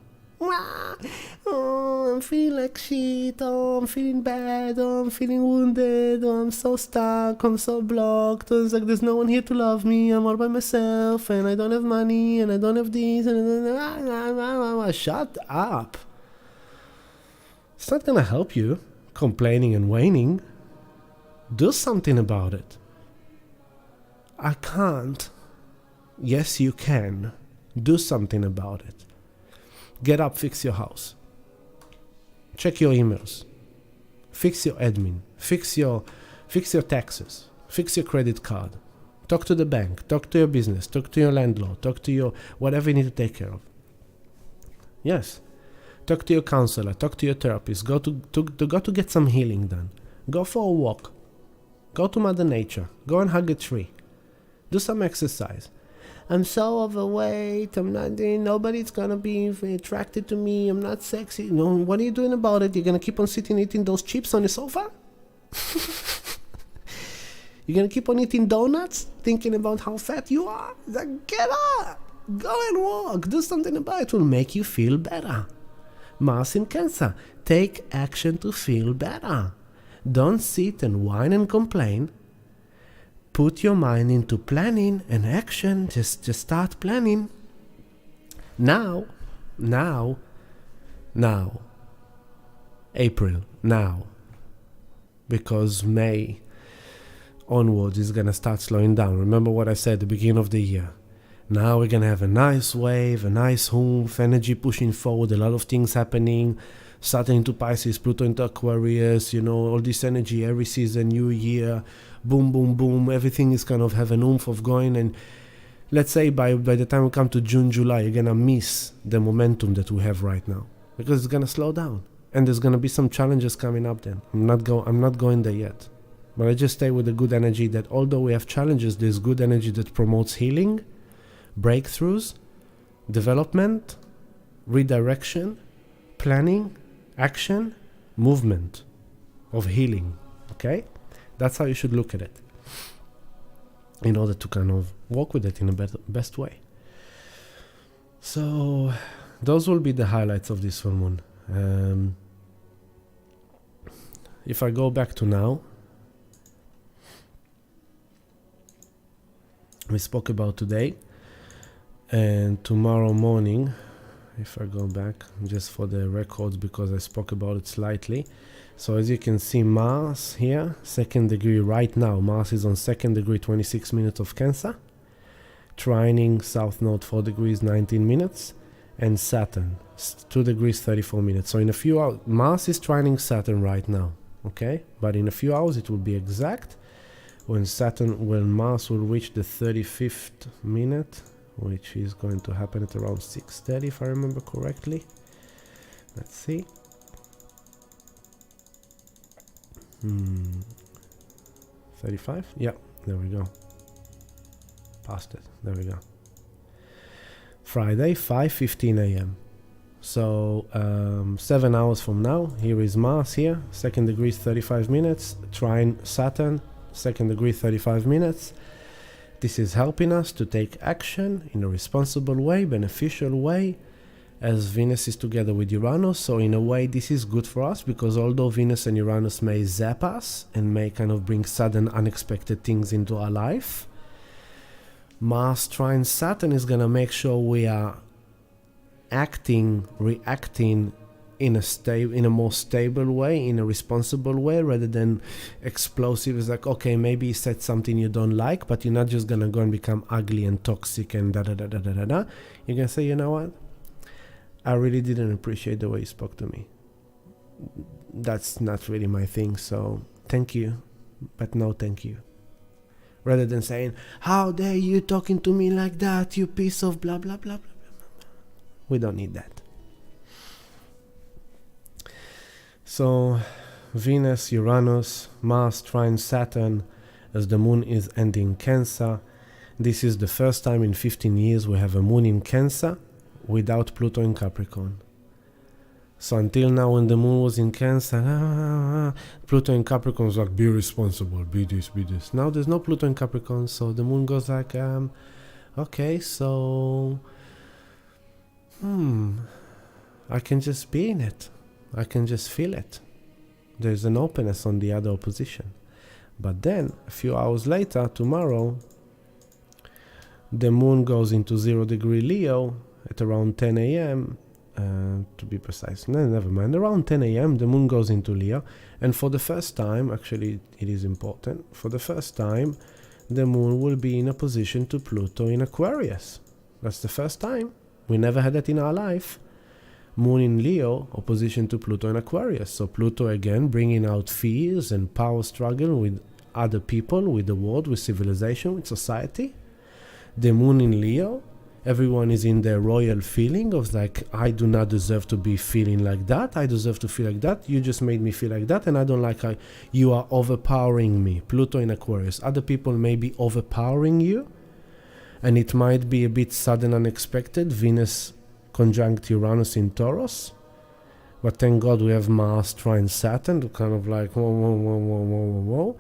Oh, I'm feeling like shit. Oh, I'm feeling bad. Oh, I'm feeling wounded. Oh, I'm so stuck. I'm so blocked. Oh, it's like there's no one here to love me. I'm all by myself, and I don't have money, and I don't have this, and shut up. It's not gonna help you, complaining and whining. Do something about it. I can't. Yes, you can. Do something about it. Get up, fix your house. Check your emails. Fix your admin. Fix your taxes. Fix your credit card. Talk to the bank. Talk to your business. Talk to your landlord. Talk to your whatever you need to take care of. Yes. Talk to your counselor, talk to your therapist, go to get some healing done. Go for a walk. Go to Mother Nature. Go and hug a tree. Do some exercise. I'm so overweight, nobody's gonna be attracted to me, I'm not sexy. No, what are you doing about it? You're gonna keep on sitting eating those chips on the sofa? You're gonna keep on eating donuts, thinking about how fat you are? Like, get up! Go and walk. Do something about it. It will make you feel better. Mars in Cancer, take action to feel better. Don't sit and whine and complain. Put your mind into planning and action. Just start planning. Now. April, now. Because May onwards is gonna start slowing down. Remember what I said at the beginning of the year. Now we're gonna have a nice wave, a nice oomph, energy pushing forward, a lot of things happening. Saturn into Pisces, Pluto into Aquarius, all this energy, every season, new year, boom, boom, boom. Everything is kind of have an oomph of going. And let's say by the time we come to June, July, you're gonna miss the momentum that we have right now because it's gonna slow down, and there's gonna be some challenges coming up. Then I'm not going there yet. But I just stay with the good energy that although we have challenges, there's good energy that promotes healing, breakthroughs, development, redirection, planning, action, movement of healing. Okay? That's how you should look at it in order to kind of walk with it in a best way. So those will be the highlights of this full moon. If I go back to now, we spoke about today and tomorrow morning. If I go back just for the records, because I spoke about it slightly. So as you can see, Mars here, 2nd degree right now. Mars is on 2nd degree, 26 minutes of Cancer. Trining South Node 4 degrees, 19 minutes. And Saturn, 2 degrees, 34 minutes. So in a few hours, Mars is trining Saturn right now. Okay? But in a few hours it will be exact when Mars will reach the 35th minute, which is going to happen at around 6:30 if I remember correctly. Let's see. 35? Yeah, there we go. Past it. There we go. Friday, 5:15 a.m. So 7 hours from now, here is Mars here, 2nd degree, 35 minutes, trine Saturn, 2nd degree, 35 minutes. This is helping us to take action in a responsible way, beneficial way, as Venus is together with Uranus. So in a way, this is good for us, because although Venus and Uranus may zap us and may kind of bring sudden, unexpected things into our life, Mars trine Saturn is going to make sure we are reacting in a more stable way, in a responsible way, rather than explosive. It's like, okay, maybe you said something you don't like, but you're not just gonna go and become ugly and toxic and da da da da da da da. You're gonna say, you know what? I really didn't appreciate the way you spoke to me. That's not really my thing, so thank you, but no thank you. Rather than saying, how dare you talking to me like that, you piece of blah blah blah blah blah. We don't need that. So Venus, Uranus, Mars trine Saturn as the moon is ending Cancer. This is the first time in 15 years we have a moon in Cancer without Pluto in Capricorn. So until now, when the moon was in Cancer, Pluto in Capricorn was like, be responsible, be this, be this. Now there's no Pluto in Capricorn, so the moon goes like, okay, so I can just be in it. I can just feel it. There's an openness on the other opposition. But then, a few hours later, tomorrow, the moon goes into 0 degree Leo at around 10 a.m. To be precise. No, never mind. Around 10 a.m. the moon goes into Leo. And for the first time, actually it is important, for the first time, the moon will be in opposition to Pluto in Aquarius. That's the first time. We never had that in our life. Moon in Leo, opposition to Pluto in Aquarius. So Pluto again bringing out fears and power struggle with other people, with the world, with civilization, with society. The moon in Leo, everyone is in their royal feeling of like, I do not deserve to be feeling like that. I deserve to feel like that. You just made me feel like that, and I don't like how you are overpowering me. Pluto in Aquarius. Other people may be overpowering you, and it might be a bit sudden, unexpected. Venus conjunct Uranus in Taurus. But thank God we have Mars trine Saturn to kind of like whoa.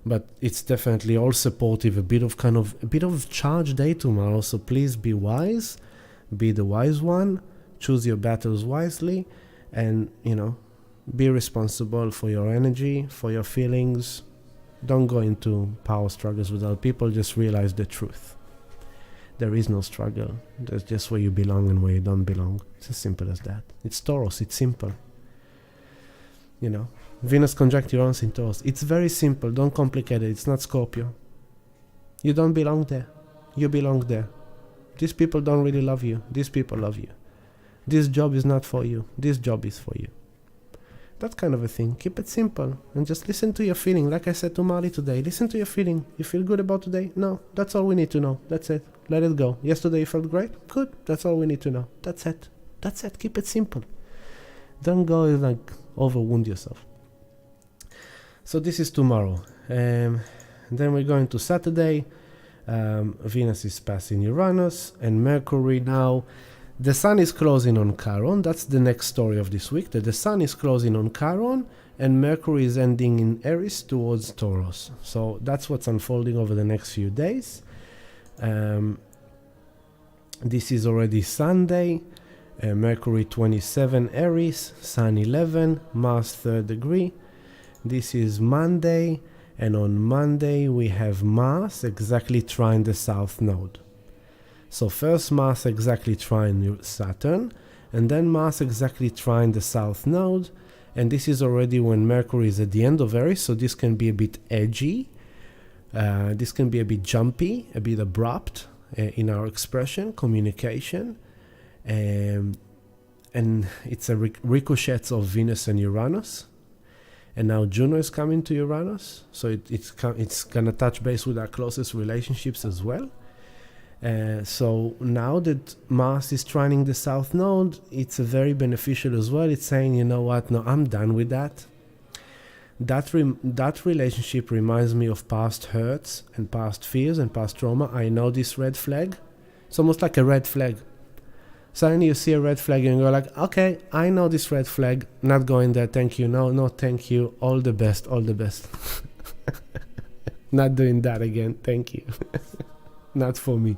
But it's definitely all supportive, a bit of charged day tomorrow. So please be wise, be the wise one, choose your battles wisely, and be responsible for your energy, for your feelings. Don't go into power struggles with other people. Just realize the truth. There is no struggle. There's just where you belong and where you don't belong. It's as simple as that. It's Taurus. It's simple. Venus conjunct Uranus in Taurus. It's very simple. Don't complicate it. It's not Scorpio. You don't belong there. You belong there. These people don't really love you. These people love you. This job is not for you. This job is for you. That kind of a thing. Keep it simple and just listen to your feeling. Like I said to Marley today, listen to your feeling. You feel good about today? No, that's all we need to know. That's it. Let it go. Yesterday you felt great? Good. That's all we need to know. That's it. That's it. Keep it simple. Don't go like overwound yourself. So this is tomorrow. Then we're going to Saturday. Venus is passing Uranus, and Mercury now. The Sun is closing on Chiron. That's the next story of this week. That the Sun is closing on Chiron, and Mercury is ending in Aries towards Taurus. So that's what's unfolding over the next few days. This is already Sunday. Mercury 27 Aries, Sun 11, Mars 3rd degree. This is Monday, and on Monday we have Mars exactly trine the South Node. So first Mars exactly trine Saturn, and then Mars exactly trine the South Node, and this is already when Mercury is at the end of Aries, so this can be a bit edgy, this can be a bit jumpy, a bit abrupt in our expression, communication, and it's a ricochets of Venus and Uranus. And now Juno is coming to Uranus, so it's gonna touch base with our closest relationships as well. So now that Mars is trining the South Node, it's a very beneficial as well. It's saying, you know what, no, I'm done with that. That relationship reminds me of past hurts and past fears and past trauma. I know this red flag. It's almost like a red flag. Suddenly you see a red flag and you go like, okay, I know this red flag. Not going there, thank you. No, thank you. All the best, all the best. Not doing that again, thank you. Not for me.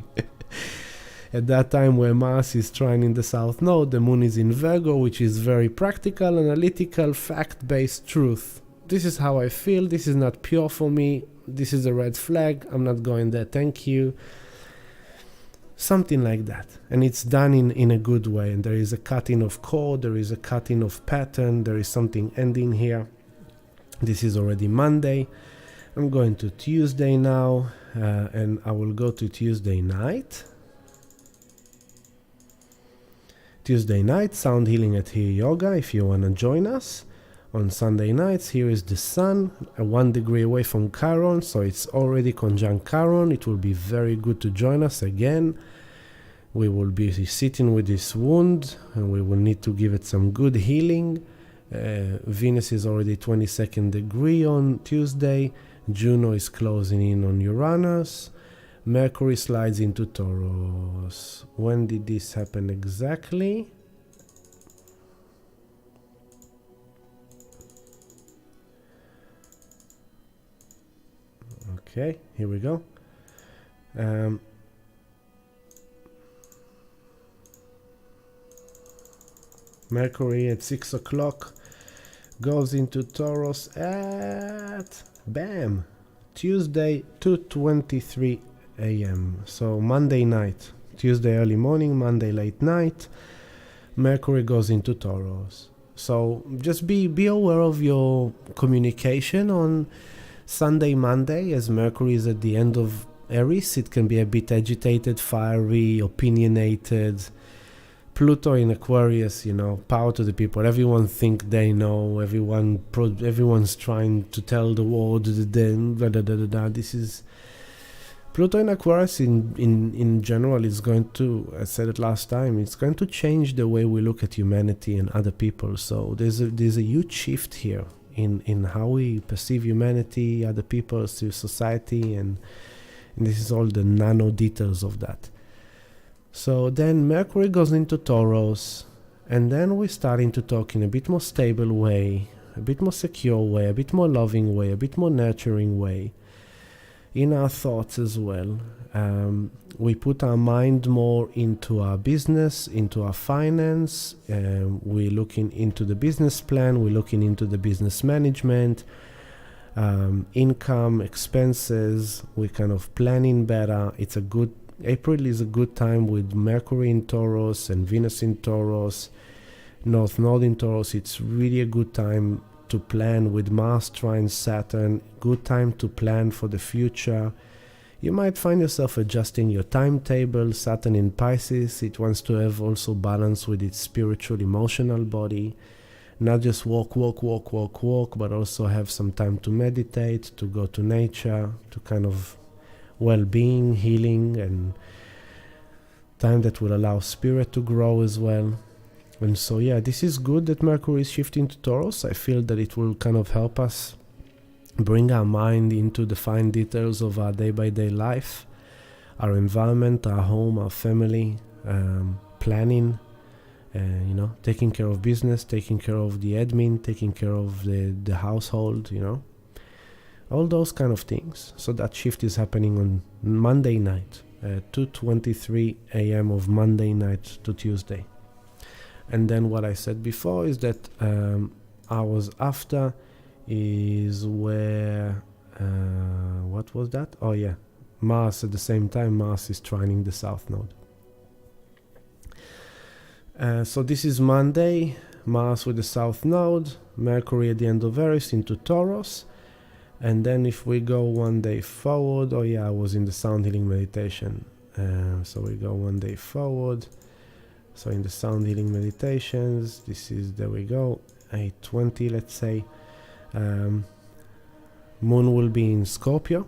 At that time where Mars is trining the South Node, the Moon is in Virgo, which is very practical, analytical, fact-based truth. This is how I feel. This is not pure for me. This is a red flag. I'm not going there, thank you. Something like that. And it's done in a good way. And there is a cutting of cord. There is a cutting of pattern. There is something ending here. This is already Monday. I'm going to Tuesday now. And I will go to Tuesday night. Tuesday night, sound healing at Here Yoga if you want to join us. On Sunday nights, here is the Sun, 1 degree away from Chiron, so it's already conjunct Chiron. It will be very good to join us again. We will be sitting with this wound, and we will need to give it some good healing. Venus is already 22nd degree on Tuesday. Juno is closing in on Uranus. Mercury slides into Taurus. When did this happen exactly? Okay, here we go. Mercury at 6 o'clock goes into Taurus at, bam, Tuesday 2:23 a.m. So Monday night, Tuesday early morning, Monday late night, Mercury goes into Taurus. So just be aware of your communication on Sunday, Monday, as Mercury is at the end of Aries. It can be a bit agitated, fiery, opinionated. Pluto in Aquarius, you know, power to the people. Everyone think they know. Everyone's trying to tell the world. This is Pluto in Aquarius. In general, is going to. I said it last time. It's going to change the way we look at humanity and other people. So there's a huge shift here in how we perceive humanity, other people, society, and this is all the nano details of that. So then Mercury goes into Taurus, and then we're starting to talk in a bit more stable way, a bit more secure way, a bit more loving way, a bit more nurturing way in our thoughts as well. We put our mind more into our business, into our finance. We're looking into the business plan. We're looking into the business management, income, expenses. We're kind of planning better. April is a good time with Mercury in Taurus and Venus in Taurus, North Node in Taurus. It's really a good time to plan with Mars trine Saturn. Good time to plan for the future. You might find yourself adjusting your timetable. Saturn in Pisces, it wants to have also balance with its spiritual, emotional body. Not just walk, but also have some time to meditate, to go to nature, to kind of well-being, healing, and time that will allow spirit to grow as well. And so this is good that Mercury is shifting to Taurus. I feel that it will kind of help us bring our mind into the fine details of our day-by-day life, our environment, our home, our family, planning, taking care of business, taking care of the admin, taking care of the household, all those kind of things. So that shift is happening on Monday night, 2:23 a.m. of Monday night to Tuesday. And then what I said before is that hours after is where, what was that? Oh yeah, Mars at the same time, Mars is trining the South Node. So this is Monday, Mars with the South Node, Mercury at the end of Aries into Taurus. And then if we go one day forward, I was in the sound healing meditation. So we go one day forward. So in the sound healing meditations, there we go, 8:20, let's say. Moon will be in Scorpio.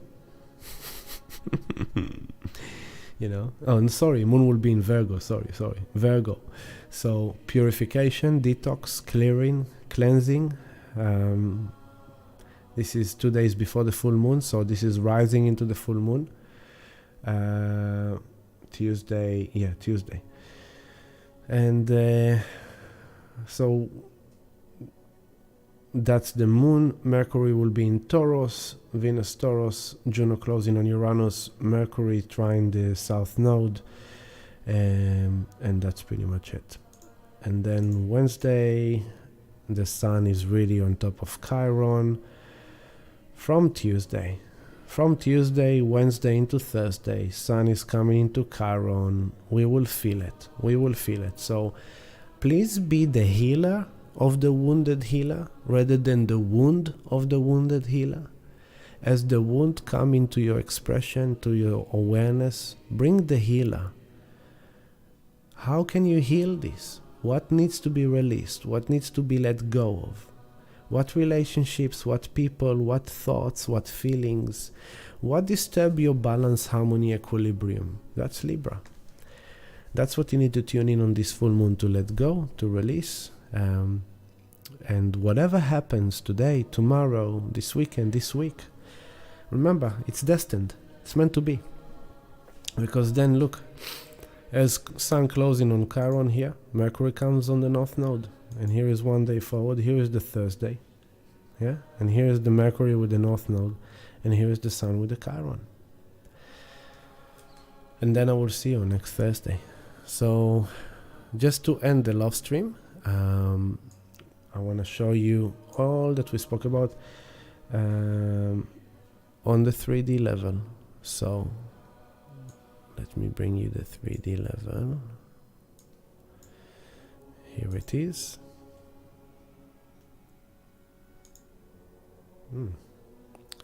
Moon will be in Virgo, Virgo. So purification, detox, clearing, cleansing. This is 2 days before the full moon, so this is rising into the full moon. Tuesday. And so that's the moon. Mercury will be in Taurus, Venus Taurus, Juno closing on Uranus, Mercury trine the South Node, and that's pretty much it. And then Wednesday, the Sun is really on top of Chiron. From Tuesday, Wednesday into Thursday, Sun is coming into Chiron. We will feel it. So please be the healer of the wounded healer rather than the wound of the wounded healer. As the wound come into your expression, to your awareness, bring the healer. How can you heal this? What needs to be released? What needs to be let go of? What relationships, what people, what thoughts, what feelings, what disturb your balance, harmony, equilibrium? That's Libra. That's what you need to tune in on this full moon, to let go, to release. And whatever happens today, tomorrow, this weekend, this week, remember, it's destined. It's meant to be. Because then look, as Sun closing on Chiron here, Mercury comes on the North Node. And here is one day forward, here is the Thursday. Yeah? And here is the Mercury with the North Node. And here is the Sun with the Chiron. And then I will see you next Thursday. So, just to end the love stream, I want to show you all that we spoke about on the 3D level. So, let me bring you the 3D level. Here it is.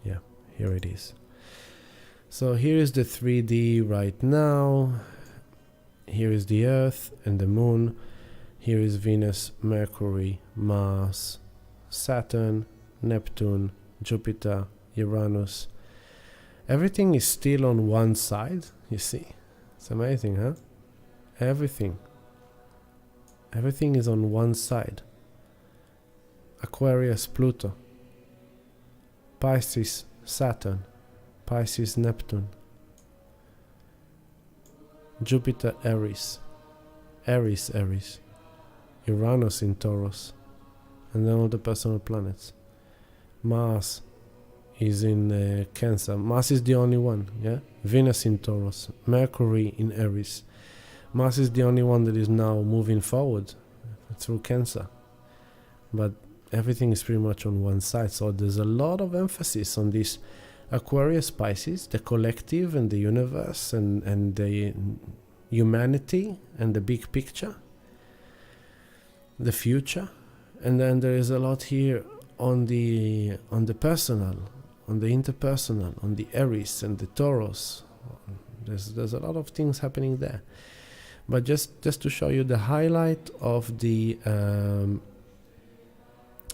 Yeah, here it is. So here is the 3D right now. Here is the Earth and the Moon. Here is Venus, Mercury, Mars, Saturn, Neptune, Jupiter, Uranus. Everything is still on one side, you see. It's amazing, huh? Everything is on one side. Aquarius, Pluto. Pisces, Saturn. Pisces, Neptune. Jupiter, Aries. Aries. Uranus in Taurus. And then all the personal planets. Mars is in Cancer. Mars is the only one, yeah? Venus in Taurus. Mercury in Aries. Mars is the only one that is now moving forward through Cancer. But everything is pretty much on one side. So there's a lot of emphasis on this Aquarius Pisces, the collective and the universe and the humanity and the big picture, the future. And then there is a lot here on the personal, on the interpersonal, on the Aries and the Taurus. There's a lot of things happening there. But just to show you the highlight of the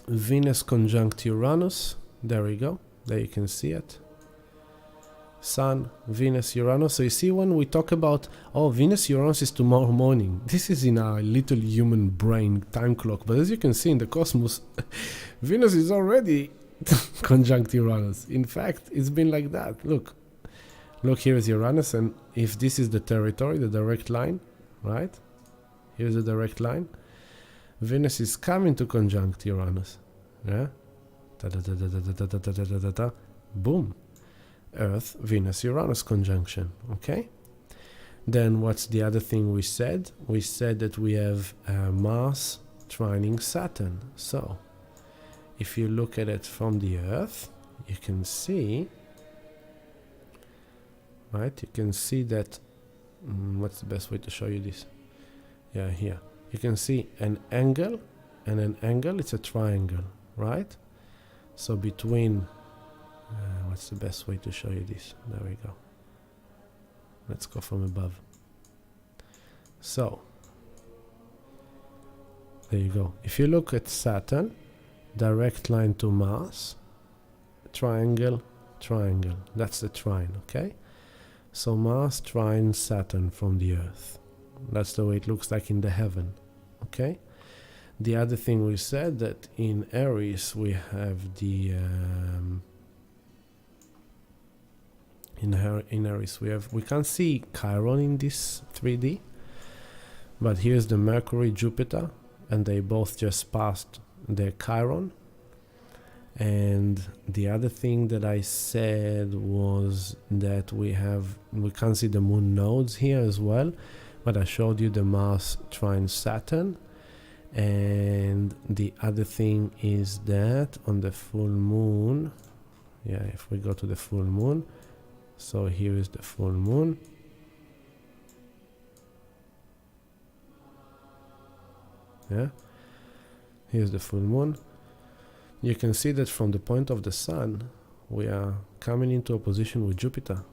Venus conjunct Uranus. There we go. There you can see it. Sun, Venus, Uranus. So you see when we talk about, Venus, Uranus is tomorrow morning. This is in our little human brain time clock. But as you can see in the cosmos, Venus is already conjunct Uranus. In fact, it's been like that. Look, here is Uranus, and if this is the territory, the direct line, right? Here's the direct line. Venus is coming to conjunct Uranus. Yeah? Boom. Earth, Venus, Uranus conjunction. Okay? Then what's the other thing we said? We said that we have Mars trining Saturn. So, if you look at it from the Earth, you can see, right? You can see that, what's the best way to show you this? Yeah, here. You can see an angle and an angle. It's a triangle, right? So between, what's the best way to show you this? There we go. Let's go from above. So, there you go. If you look at Saturn, direct line to Mars, triangle, triangle. That's the trine, okay? So Mars trines Saturn from the Earth. That's the way it looks like in the heaven, okay? The other thing we said that in Aries we have the in Aries we can't see Chiron in this 3D, but here's the Mercury, Jupiter, and they both just passed their Chiron. And the other thing that I said was that we can't see the moon nodes here as well, but I showed you the Mars trine Saturn. And the other thing is that on the full moon, yeah, if we go to the full moon, so here is the full moon. Yeah, here's the full moon. You can see that from the point of the sun, we are coming into opposition with Jupiter.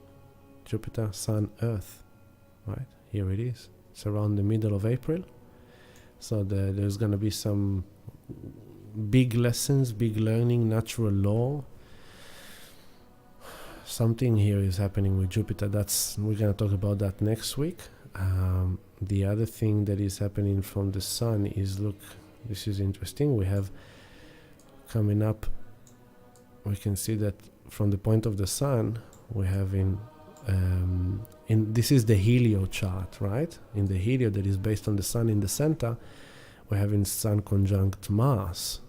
Jupiter, Sun, Earth, right? Here it is. It's around the middle of April. So there's going to be some big lessons, big learning, natural law. Something here is happening with Jupiter. We're going to talk about that next week. The other thing that is happening from the sun is, look, this is interesting. We have coming up, we can see that from the point of the sun, we have in this is the helio chart, right? In the helio that is based on the sun in the center, we're having sun conjunct Mars.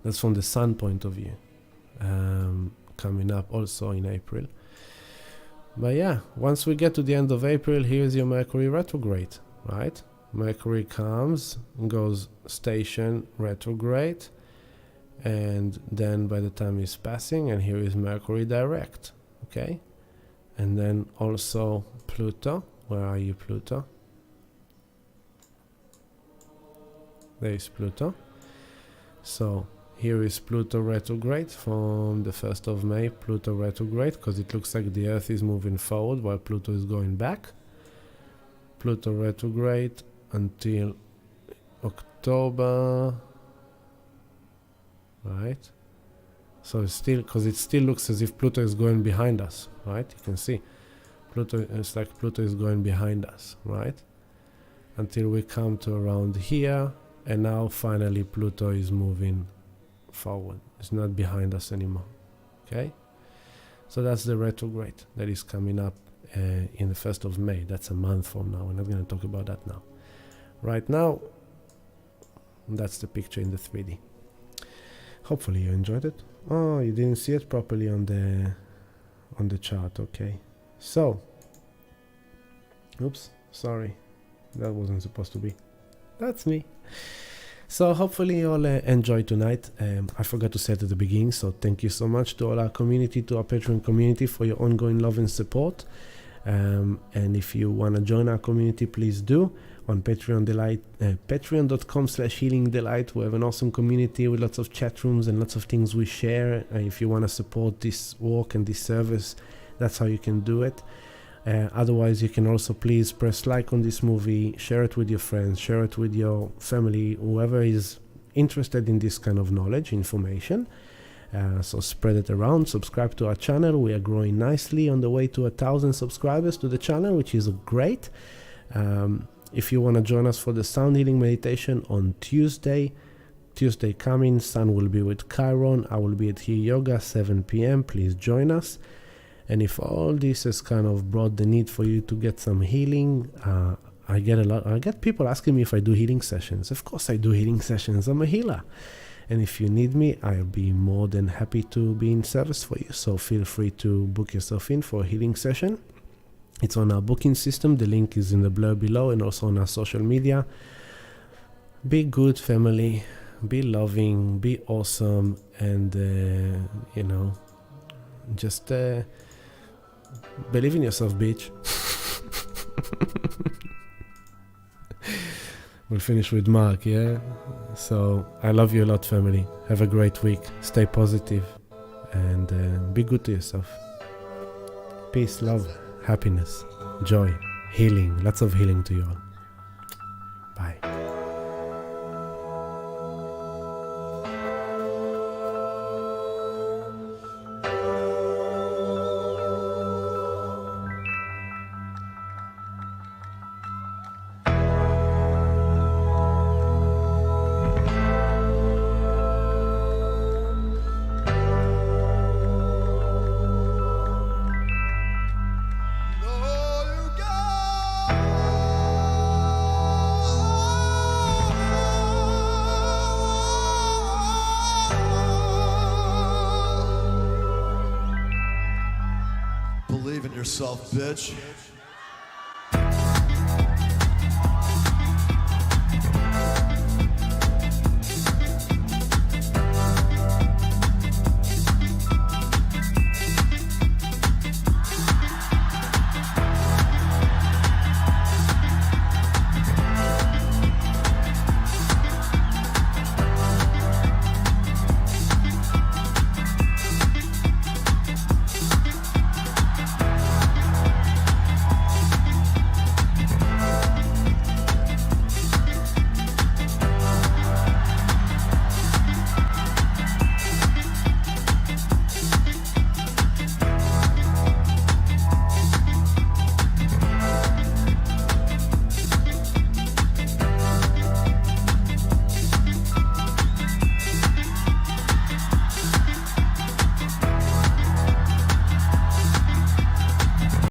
That's from the sun point of view, coming up also in April. But yeah, once we get to the end of April, here's your Mercury retrograde, right? Mercury comes and goes station retrograde, and then by the time it's passing, and here is Mercury direct, okay? And then also Pluto. Where are you, Pluto? There is Pluto. So here is Pluto retrograde from the 1st of May. Pluto retrograde, because it looks like the Earth is moving forward while Pluto is going back. Pluto retrograde until October, right? So it's still, because it still looks as if Pluto is going behind us, right? You can see Pluto, it's like Pluto is going behind us, right? Until we come to around here, and now finally Pluto is moving forward. It's not behind us anymore, okay? So that's the retrograde that is coming up in the 1st of May. That's a month from now. We're not going to talk about that now. Right now, that's the picture in the 3D. Hopefully you enjoyed it. Oh, you didn't see it properly on the chart. Okay. So, oops, sorry. That wasn't supposed to be. That's me. So hopefully you all enjoyed tonight. I forgot to say it at the beginning, so thank you so much to all our community, to our Patreon community, for your ongoing love and support. And if you want to join our community, please do on Patreon Delight, patreon.com/Healing Delight. We have an awesome community with lots of chat rooms and lots of things we share. If you want to support this work and this service, that's how you can do it. Otherwise, you can also please press like on this movie, share it with your friends, share it with your family, whoever is interested in this kind of knowledge, information. So spread it around, subscribe to our channel. We are growing nicely, on the way to 1,000 subscribers to the channel, which is great. If you want to join us for the sound healing meditation on Tuesday Tuesday coming, Sun will be with Chiron. I will be at He Yoga 7 p.m. Please join us. And if all this has kind of brought the need for you to get some healing, I get people asking me if I do healing sessions. Of course I do healing sessions. I'm a healer. And if you need me, I'll be more than happy to be in service for you. So feel free to book yourself in for a healing session. It's on our booking system. The link is in the blur below and also on our social media. Be good, family. Be loving. Be awesome. And, just believe in yourself, bitch. We'll finish with Mark, yeah? So, I love you a lot, family. Have a great week. Stay positive. And be good to yourself. Peace, love, happiness, joy, healing. Lots of healing to you all. Bye. Believe in yourself, bitch.